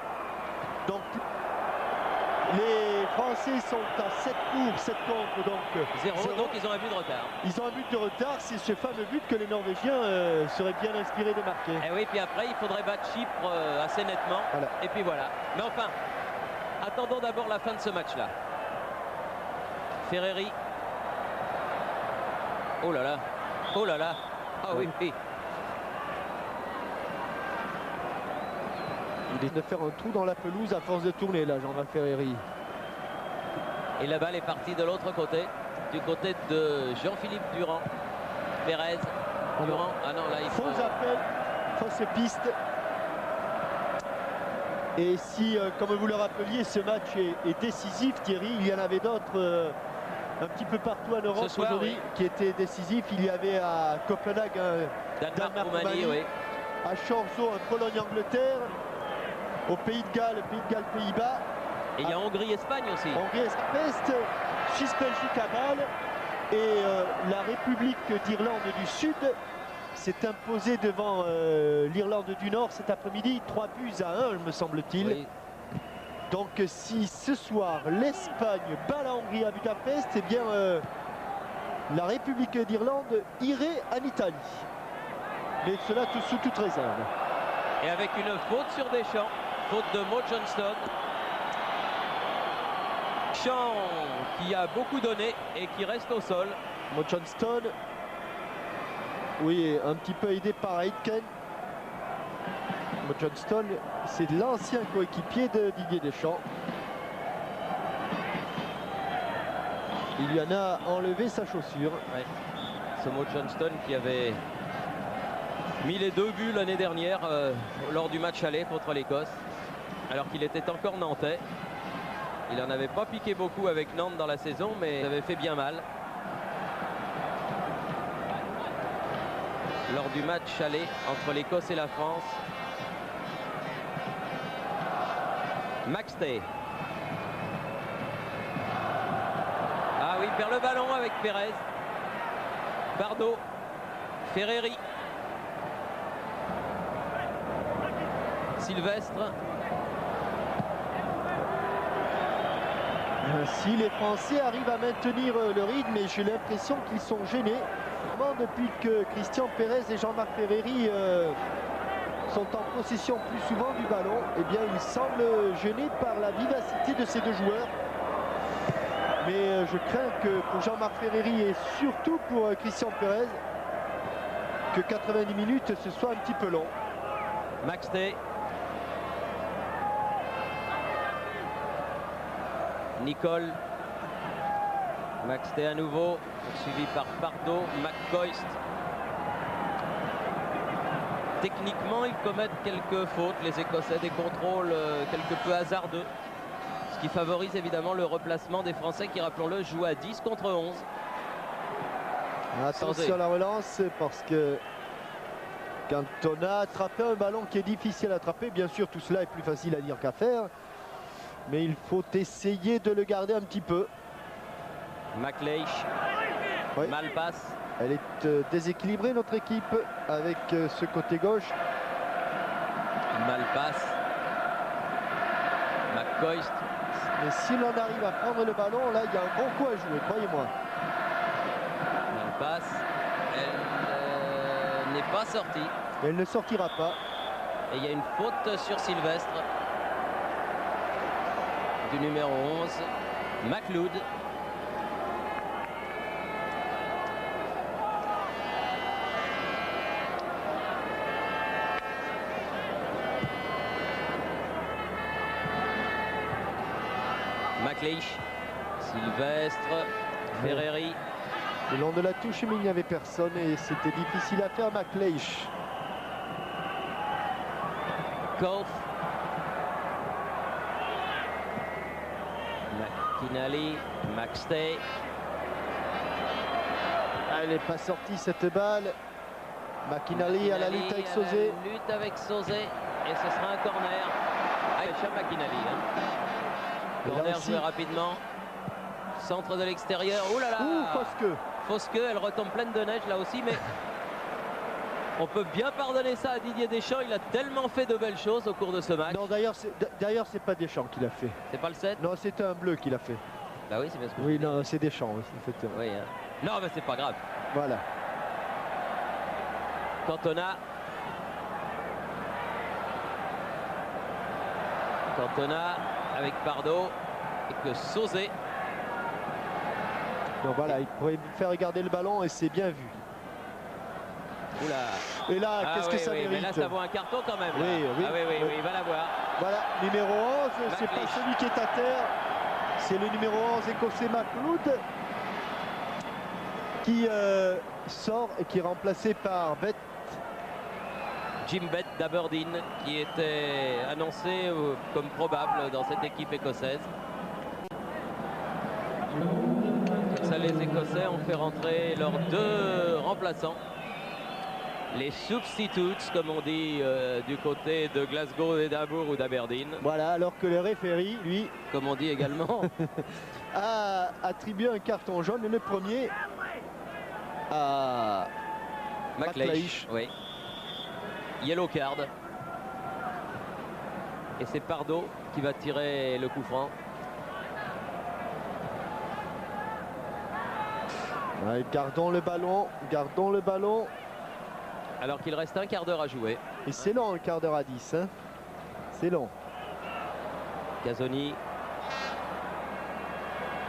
Donc les Français sont à 7 pour, 7 contre, donc 0. Donc ils ont un but de retard. Ils ont un but de retard, c'est ce fameux but que les Norvégiens seraient bien inspirés de marquer. Et oui, puis après il faudrait battre Chypre assez nettement. Voilà. Et puis voilà. Mais enfin, attendons d'abord la fin de ce match-là. Ferreri. Oh là là. Oh là là. Ah oui, oui. Il est de faire un trou dans la pelouse à force de tourner là, Jean-Marc Ferreri. Et la balle est partie de l'autre côté, du côté de Jean-Philippe Durand. Pérez, Durand. Ah non, là il faut... Faux appel, fausse piste. Et si, comme vous le rappeliez, ce match est décisif, Thierry, il y en avait d'autres un petit peu partout en Europe aujourd'hui qui étaient décisifs. Il y avait à Copenhague un Danemark-Roumanie, oui. À Chorzo, un Pologne-Angleterre. Au Pays de Galles, Pays-Bas. Et il y a Hongrie-Espagne aussi. Hongrie-Est, Suisse-Belgique à Bâle. Et la République d'Irlande du Sud s'est imposée devant l'Irlande du Nord cet après-midi. 3-1, me semble-t-il. Oui. Donc si ce soir l'Espagne bat la Hongrie à Budapest, eh bien la République d'Irlande irait en Italie. Mais cela sous toute réserve. Et avec une faute sur Deschamps. Faute de Mo Johnston. Deschamps qui a beaucoup donné et qui reste au sol. Mo Johnston, oui, un petit peu aidé par Aitken. Mo Johnston, c'est l'ancien coéquipier de Didier Deschamps. Il lui en a enlevé sa chaussure. Ouais. Ce Mo Johnston qui avait mis les 2 buts l'année dernière lors du match aller contre l'Écosse. Alors qu'il était encore nantais. Il n'en avait pas piqué beaucoup avec Nantes dans la saison, mais il avait fait bien mal. Lors du match aller entre l'Écosse et la France. Maxtey. Ah oui, il perd le ballon avec Pérez. Bardot. Ferreri. Sylvestre. Si les Français arrivent à maintenir le rythme, et j'ai l'impression qu'ils sont gênés. Depuis que Christian Pérez et Jean-Marc Ferreri sont en possession plus souvent du ballon, eh bien ils semblent gênés par la vivacité de ces deux joueurs. Mais je crains que pour Jean-Marc Ferreri et surtout pour Christian Pérez, que 90 minutes ce soit un petit peu long. Maxtey. Nicole. Maxtey à nouveau, suivi par Bardot, McCoist. Techniquement, ils commettent quelques fautes, les Écossais, des contrôles quelque peu hasardeux. Ce qui favorise évidemment le replacement des Français qui, rappelons-le, jouent à 10 contre 11. Attention à la relance, parce que quand on a attrapé un ballon qui est difficile à attraper, bien sûr tout cela est plus facile à dire qu'à faire. Mais il faut essayer de le garder un petit peu. McLeish, oui. Malpass. Elle est déséquilibrée notre équipe avec ce côté gauche. Malpass. McCoist. Mais si l'on arrive à prendre le ballon, là, il y a un bon coup à jouer, croyez-moi. Elle passe. Elle n'est pas sortie. Elle ne sortira pas. Et il y a une faute sur Sylvestre. Du numéro 11, McLeod. McLeish, Sylvestre, Ferreri. Le long de la touche, mais il n'y avait personne et c'était difficile à faire. McLeish. Golf. McKinley, McStay. Elle n'est pas sortie cette balle. McKinley à la lutte avec Sauzet. Lutte avec Sauzet et ce sera un corner. Aïcha McKinley. Corner joué rapidement. Centre de l'extérieur. Ouh là là. Fausse queue. Fausse queue, elle retombe pleine de neige là aussi, mais on peut bien pardonner ça à Didier Deschamps. Il a tellement fait de belles choses au cours de ce match. Non, d'ailleurs, c'est pas Deschamps qui l'a fait. C'est pas le 7? Non, c'était un bleu qui l'a fait. Bah oui, c'est bien ce que oui, non, c'est Deschamps, effectivement. Oui, hein. Non, mais c'est pas grave. Voilà. Cantona. Cantona avec Pardo et que Sauzet. Donc voilà, il pourrait faire regarder le ballon et c'est bien vu. Oula. Et là, qu'est-ce que ça oui, mérite? mais là, ça vaut un carton quand même. Là. Oui, Ah oui, il va l'avoir. Voilà, numéro 11, c'est pas celui qui est à terre. C'est le numéro 11 écossais McLeod qui sort et qui est remplacé par Bett. Jim Bett d'Aberdeen qui était annoncé comme probable dans cette équipe écossaise. Comme ça, les Écossais ont fait rentrer leurs 2 remplaçants. Les substitutes, comme on dit du côté de Glasgow, d'Édimbourg ou d'Aberdeen. Voilà, alors que le référé, lui, comme on dit également, a attribué un carton jaune, et le premier à McLeish. Oui. Yellow card. Et c'est Pardo qui va tirer le coup franc. Ouais, gardons le ballon, gardons le ballon. Alors qu'il reste un quart d'heure à jouer. Et c'est long, un quart d'heure à 10. Hein. C'est long. Casoni.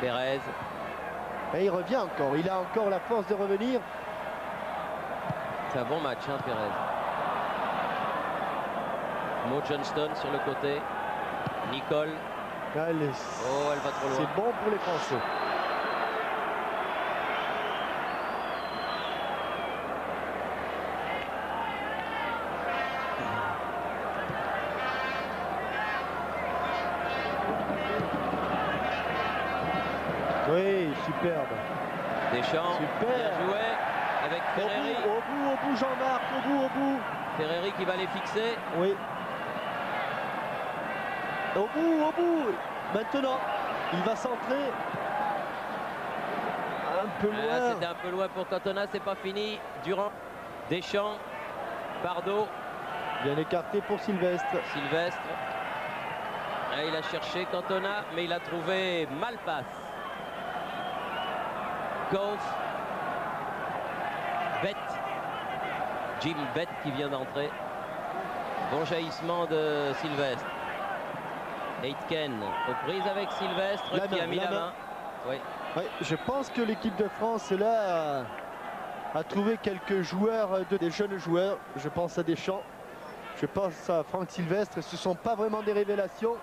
Perez. Et il revient encore. Il a encore la force de revenir. C'est un bon match, hein, Perez. Mo Johnston sur le côté. Nicole. Oh, elle va trop loin. C'est bon pour les Français. Oui, superbe. Deschamps, super. Bien joué avec Ferreri. Au bout, Jean-Marc, au bout. Ferreri qui va les fixer. Oui. Au bout. Maintenant, il va centrer. Un peu loin. C'était un peu loin pour Cantona, c'est pas fini. Durand, Deschamps, Pardo. Bien écarté pour Sylvestre. Et il a cherché Cantona, mais il a trouvé Malpass. Golf. Bett. Jim Bett qui vient d'entrer. Bon jaillissement de Sylvestre. Aitken aux prises avec Sylvestre qui a mis la main. Oui. Oui, je pense que l'équipe de France là a trouvé quelques joueurs, des jeunes joueurs. Je pense à Deschamps. Je pense à Franck Sylvestre. Ce ne sont pas vraiment des révélations.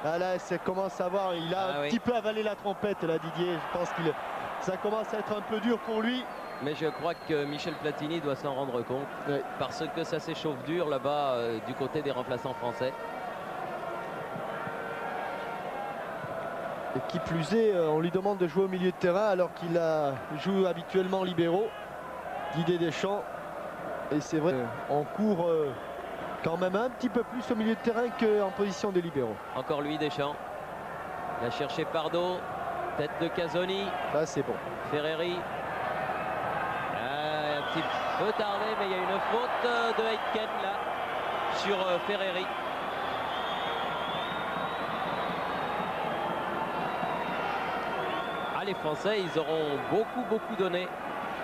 Là, ça commence à voir. Il a un petit peu avalé la trompette, là, Didier. Je pense que ça commence à être un peu dur pour lui. Mais je crois que Michel Platini doit s'en rendre compte. Oui. Parce que ça s'échauffe dur là-bas du côté des remplaçants français. Et qui plus est, on lui demande de jouer au milieu de terrain alors qu'il joue habituellement libéraux. Didier Deschamps. Et c'est vrai, on court quand même un petit peu plus au milieu de terrain qu'en position de libéraux. Encore lui, Deschamps. Il a cherché Pardo. Tête de Casoni. Là, c'est bon. Ferreri. Un petit peu tardé, mais il y a une faute de Aitken là sur Ferreri. les Français, ils auront beaucoup donné.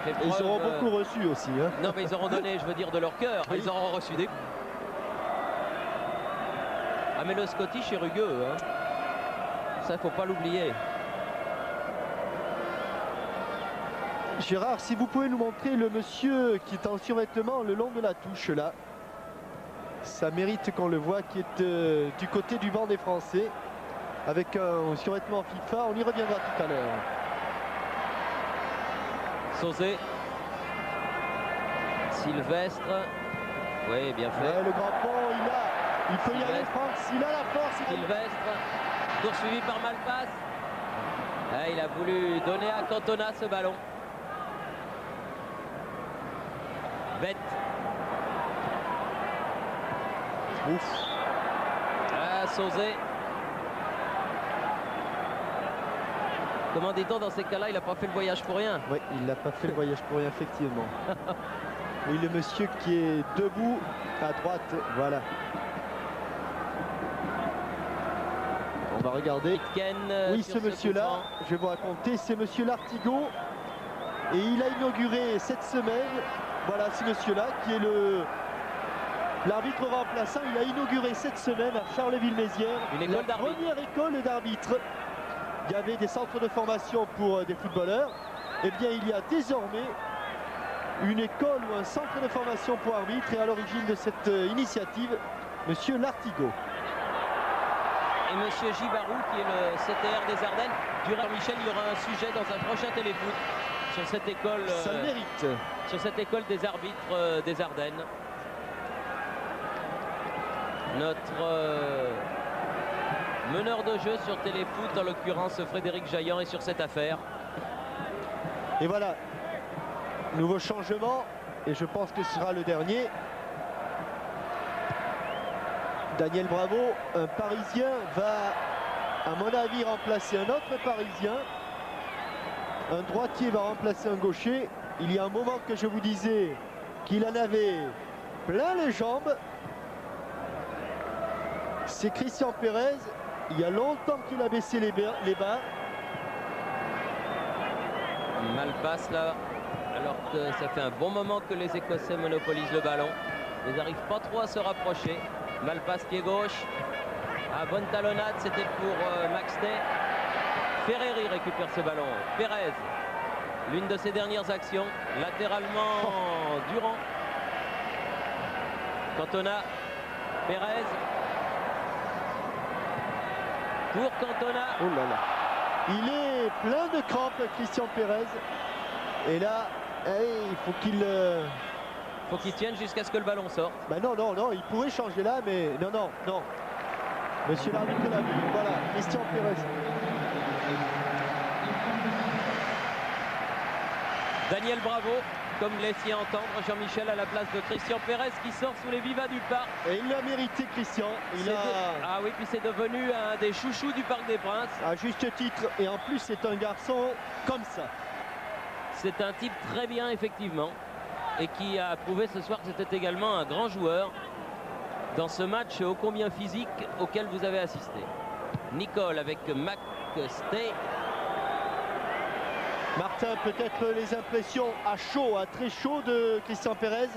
Et ils auront beaucoup reçu aussi. Hein. Non, mais ils auront donné, je veux dire, de leur cœur. Oui. Ils auront reçu des... Ah, mais le Scottish est rugueux. Hein. Ça, il ne faut pas l'oublier. Gérard, si vous pouvez nous montrer le monsieur qui est en survêtement le long de la touche là. Ça mérite qu'on le voit, qui est du côté du banc des Français. Avec un survêtement FIFA, on y reviendra tout à l'heure. Sauzé. Sylvestre. Oui, bien fait. Ouais, le grand pont, il peut y aller, Sylvestre. Franck, s'il a la force. Sylvestre. Poursuivi par Malpass. Ah, il a voulu donner à Cantona ce ballon. Bête. Ouf. Ah, Sauzé. Comment dit-on dans ces cas-là, il n'a pas fait le voyage pour rien. Oui, il n'a pas fait le voyage pour rien, effectivement. Oui, le monsieur qui est debout à droite, voilà. On va regarder. Ken, Oui, sur ce monsieur-là, coup franc. je vais vous raconter, c'est monsieur Lartigot. Et il a inauguré cette semaine, voilà, ce monsieur-là qui est l'arbitre remplaçant. Il a inauguré cette semaine à Charleville-Mézières Une école la d'arbitre. première école d'arbitre. Il y avait des centres de formation pour des footballeurs. Eh bien, il y a désormais une école ou un centre de formation pour arbitres. Et à l'origine de cette initiative, monsieur Lartigot. Et monsieur Gibarou, qui est le CTR des Ardennes. Durant Michel, il y aura un sujet dans un prochain téléfoot sur cette école, Ça le mérite. sur cette école des arbitres des Ardennes. Notre meneur de jeu sur téléfoot, en l'occurrence Frédéric Jaillant, est sur cette affaire. Et voilà, nouveau changement, et je pense que ce sera le dernier. Daniel Bravo, un Parisien, va, à mon avis, remplacer un autre Parisien. Un droitier va remplacer un gaucher. Il y a un moment que je vous disais qu'il en avait plein les jambes. C'est Christian Pérez. Il y a longtemps qu'il a baissé les bas. Malpass là, alors que ça fait un bon moment que les Écossais monopolisent le ballon. Ils n'arrivent pas trop à se rapprocher. Malpass pied gauche. À bonne talonnade, c'était pour Maxtey. Ferreri récupère ce ballon. Pérez, l'une de ses dernières actions. Latéralement, Durand. Cantona. Pérez. Pour Cantona. Oh là là. Il est plein de crampes, Christian Pérez. Et là, il faut qu'il... Faut qu'il tienne jusqu'à ce que le ballon sorte. Ben non, il pourrait changer là, mais non. Monsieur l'arbitre l'a vu, voilà, Christian Pérez. Daniel Bravo, comme laissait entendre Jean-Michel à la place de Christian Pérez qui sort sous les vivas du parc. Et il l'a mérité, Christian. Ah oui, puis c'est devenu un des chouchous du Parc des Princes. À juste titre, et en plus c'est un garçon comme ça. C'est un type très bien, effectivement, et qui a prouvé ce soir que c'était également un grand joueur dans ce match ô combien physique auquel vous avez assisté. Nicole avec Maxtey. Martin, peut-être les impressions à chaud, à très chaud de Christian Pérez.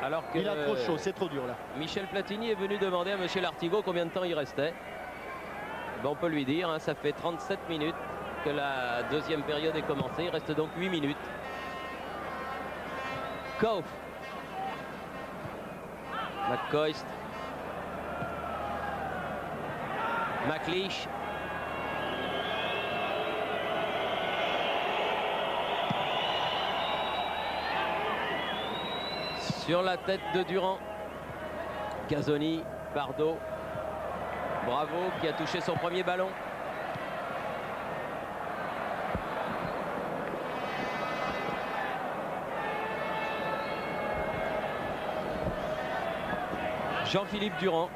Alors que il a trop chaud, c'est trop dur là. Michel Platini est venu demander à monsieur Lartigot combien de temps il restait. Ben, on peut lui dire, hein, ça fait 37 minutes que la deuxième période est commencée. Il reste donc 8 minutes. Kauf. McCoist. McLeish. Sur la tête de Durand. Casoni, Bardot. Bravo qui a touché son premier ballon. Jean-Philippe Durand.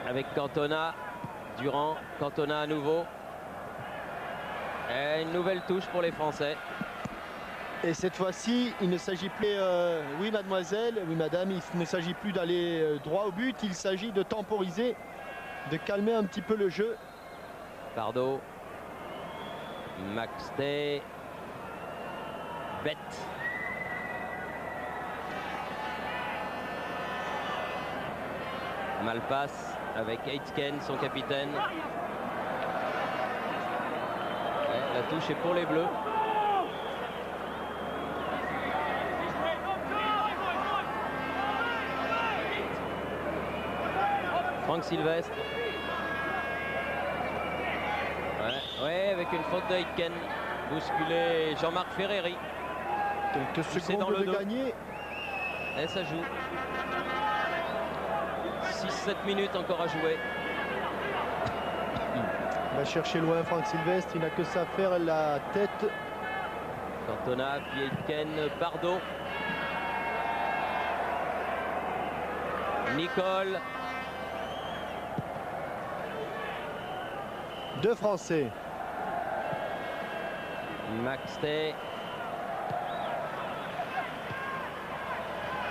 Avec Cantona. Durand, Cantona à nouveau. Et une nouvelle touche pour les Français. Et cette fois-ci, il ne s'agit plus, oui mademoiselle, oui madame, il ne s'agit plus d'aller droit au but, il s'agit de temporiser de calmer un petit peu le jeu. Pardo, Maxté, Bett. Malpasse avec Aitken, son capitaine. Ouais, la touche est pour les Bleus. Franck Sylvestre. Ouais, avec une faute de Aitken. Bousculé Jean-Marc Ferreri. Quelques secondes de gagner. Et ça joue. 6-7 minutes encore à jouer. Il va chercher loin Franck Sylvestre, il n'a que ça à faire, la tête. Cantona, puis Aitken, Pardo. Nicole. Deux Français. Maxté.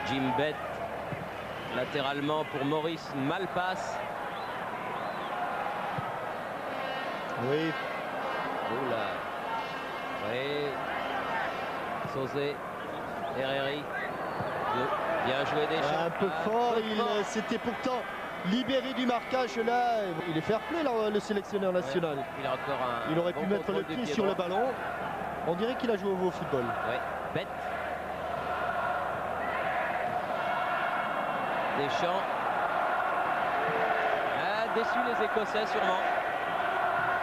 Jim Bett. Latéralement pour Maurice Malpasse. Oui. Oula. Oui. Sauzé. Herreri. Bien joué Deschamps. Un peu fort. Il s'était pourtant libéré du marquage là. Il est fair play là, le sélectionneur national. Ouais, il a encore il aurait pu mettre le pied sur le ballon. On dirait qu'il a joué au football. Oui. Bett. Deschamps. A déçu les Écossais sûrement.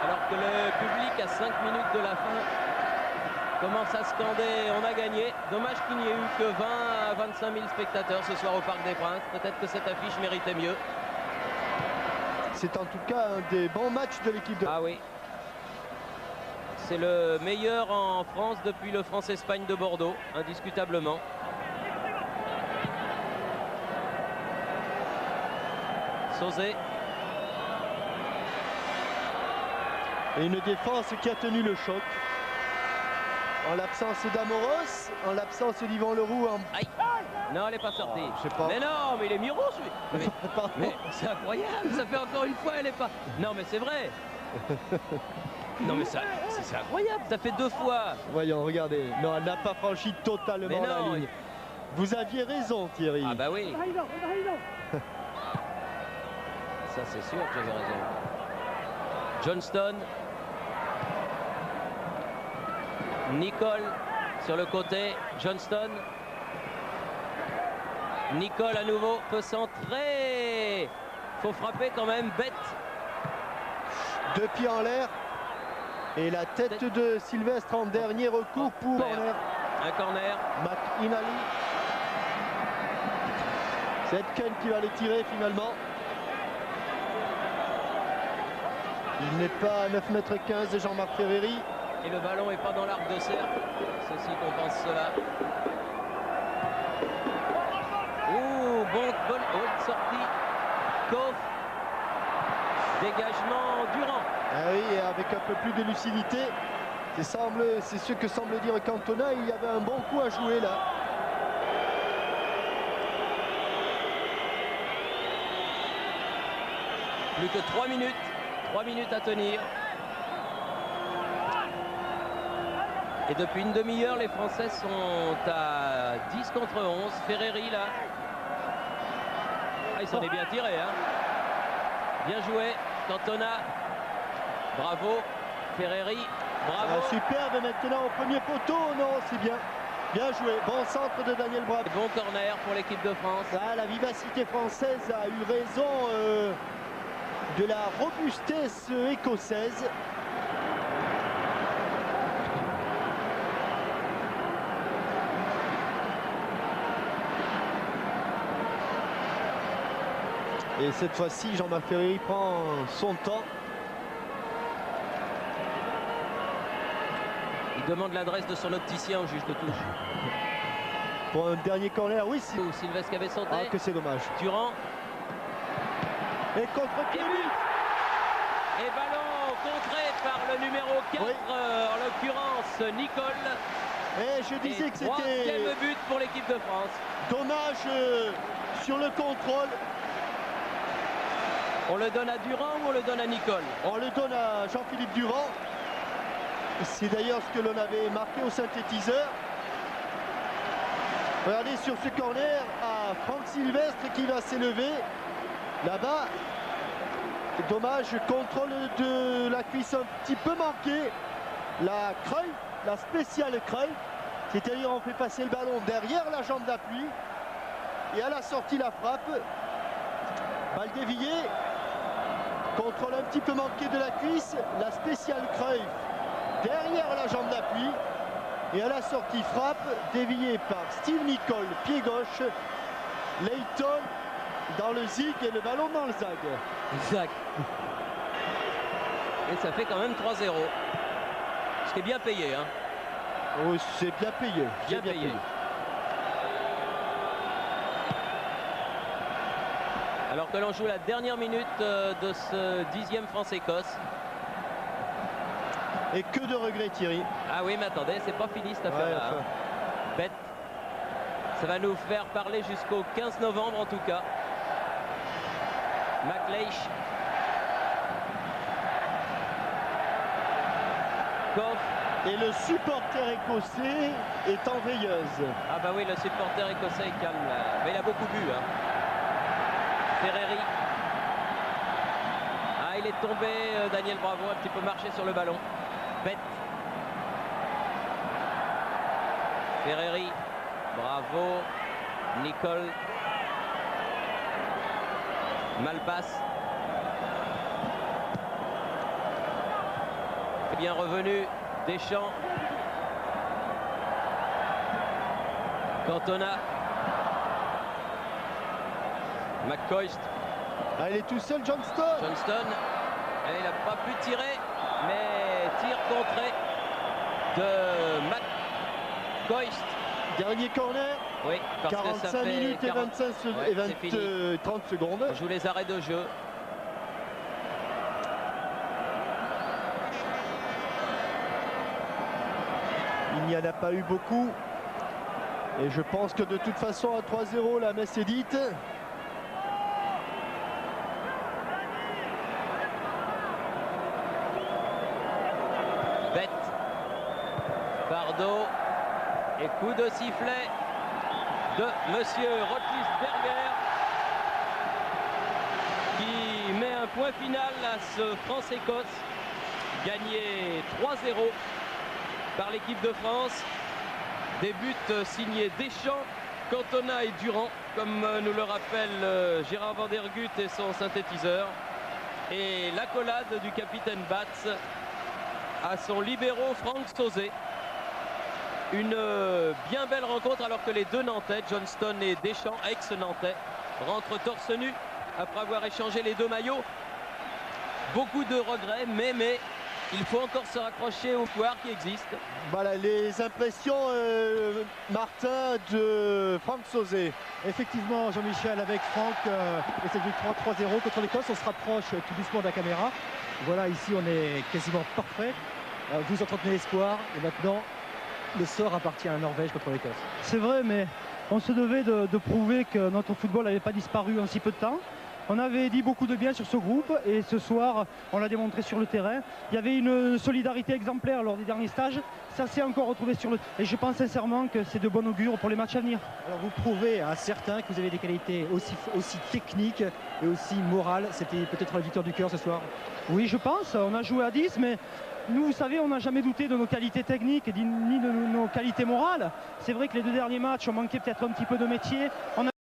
Alors que le public à 5 minutes de la fin commence à scander on a gagné. Dommage qu'il n'y ait eu que 20 à 25 000 spectateurs ce soir au Parc des Princes. Peut-être que cette affiche méritait mieux. C'est en tout cas un des bons matchs de l'équipe de... Ah oui. C'est le meilleur en France depuis le France-Espagne de Bordeaux, indiscutablement. Sauzé. Et une défense qui a tenu le choc. En l'absence d'Amoros, en l'absence d'Yvan Leroux. Aïe. Non, elle n'est pas sortie. Je sais pas. Mais non, mais il est Miro, celui. Mais c'est incroyable, ça fait encore une fois, elle n'est pas... Non, mais c'est vrai. Non, mais c'est incroyable, ça fait 2 fois. Voyons, regardez. Non, elle n'a pas franchi totalement la ligne. Vous aviez raison, Thierry. Ah bah oui. Ça, c'est sûr que j'avais raison. Johnston. Nicole sur le côté. Johnston. Nicole à nouveau peut centrer. Faut frapper quand même. Bett. 2 pieds en l'air. Et la tête de Sylvestre en dernier recours pour corner. Un corner. McInally. C'est Aitken qui va les tirer finalement. Il n'est pas à 9,15 m de Jean-Marc Ferreri. Et le ballon n'est pas dans l'arc de cercle. Ceci compense cela. Bonne sortie. Koff. Dégagement Durand. Ah oui, et avec un peu plus de lucidité. C'est ce que semble dire Cantona. Il y avait un bon coup à jouer là. Plus que 3 minutes. 3 minutes à tenir. Et depuis une demi-heure, les Français sont à 10 contre 11. Ferreri là. Ah, il s'en est bien tiré. Hein. Bien joué. Cantona. Bravo. Ferreri. Bravo. Superbe maintenant au premier poteau. Non, c'est bien. Bien joué. Bon centre de Daniel Bravo. Bon corner pour l'équipe de France. Ah, la vivacité française a eu raison de la robustesse écossaise. Et cette fois-ci, Jean-Marc Ferreri prend son temps. Il demande l'adresse de son opticien au juge de touche. Pour un dernier corner, oui. Sylvestre qui avait sauté. Ah, que c'est dommage. Durand. Et contre-pied. Et ballon contré par le numéro 4, oui. En l'occurrence Nicole. Et je disais que c'était... Troisième but pour l'équipe de France. Dommage sur le contrôle. On le donne à Durand ou on le donne à Nicole? On le donne à Jean-Philippe Durand. C'est d'ailleurs ce que l'on avait marqué au synthétiseur. Regardez sur ce corner à Franck Sylvestre qui va s'élever. Là-bas, dommage, contrôle de la cuisse un petit peu manqué. La Cruyff, la spéciale Cruyff, c'est-à-dire on fait passer le ballon derrière la jambe d'appui. Et à la sortie, la frappe. Balle déviée. Contrôle un petit peu manqué de la cuisse. La spéciale Cruyff derrière la jambe d'appui. Et à la sortie, frappe déviée par Steve Nicol, pied gauche. Leighton dans le zig et le ballon dans le zag. Exact. Et ça fait quand même 3-0. Ce qui est bien payé. Hein. Oui, c'est bien payé. Bien payé. Alors que l'on joue la dernière minute de ce 10e France-Écosse. Et que de regrets, Thierry. Ah oui, mais attendez, c'est pas fini cette affaire-là. Enfin. Bête. Ça va nous faire parler jusqu'au 15 novembre en tout cas. McLeish. Koff. Et le supporter écossais est en veilleuse. Ah bah oui, le supporter écossais est calme là. Mais il a beaucoup bu. Hein. Ferreri. Ah, il est tombé, Daniel Bravo, un petit peu marché sur le ballon. Bête. Ferreri. Bravo. Nicole. Malpasse. Bien revenu. Deschamps. Cantona. McCoist. Ah, il est tout seul, Johnston. Johnston. Et il n'a pas pu tirer, mais tir contré de McCoist. Dernier corner. Oui, parce 45 que ça fait minutes et 25 Ouais, et 30 secondes. On joue les arrêts de jeu. Il n'y en a pas eu beaucoup. Et je pense que de toute façon, à 3-0, la messe est dite. Bête. Bardot. Et coup de sifflet de monsieur Roethlisberger qui met un point final à ce France-Écosse. Gagné 3-0 par l'équipe de France. Des buts signés Deschamps, Cantona et Durand, comme nous le rappelle Gérard Van der Gut et son synthétiseur. Et l'accolade du capitaine Batz à son libéro Franck Sauzet. Une bien belle rencontre alors que les deux Nantais, Johnston et Deschamps, ex-Nantais, rentrent torse nu après avoir échangé les deux maillots. Beaucoup de regrets, mais il faut encore se raccrocher au pouvoir qui existe. Voilà les impressions, Martin, de Franck Sauzet. Effectivement, Jean-Michel, avec Franck et cette victoire 3-0 contre l'Écosse, on se rapproche tout doucement de la caméra. Voilà, ici on est quasiment parfait. Vous entretenez l'espoir et maintenant le sort appartient à la Norvège contre l'Écosse. C'est vrai, mais on se devait de prouver que notre football n'avait pas disparu en si peu de temps. On avait dit beaucoup de bien sur ce groupe et ce soir, on l'a démontré sur le terrain. Il y avait une solidarité exemplaire lors des derniers stages. Ça s'est encore retrouvé sur le terrain. Et je pense sincèrement que c'est de bon augure pour les matchs à venir. Alors vous prouvez à certains que vous avez des qualités aussi techniques et aussi morales. C'était peut-être la victoire du cœur ce soir. Oui, je pense. On a joué à 10, mais nous, vous savez, on n'a jamais douté de nos qualités techniques ni de nos qualités morales. C'est vrai que les deux derniers matchs ont manqué peut-être un petit peu de métier.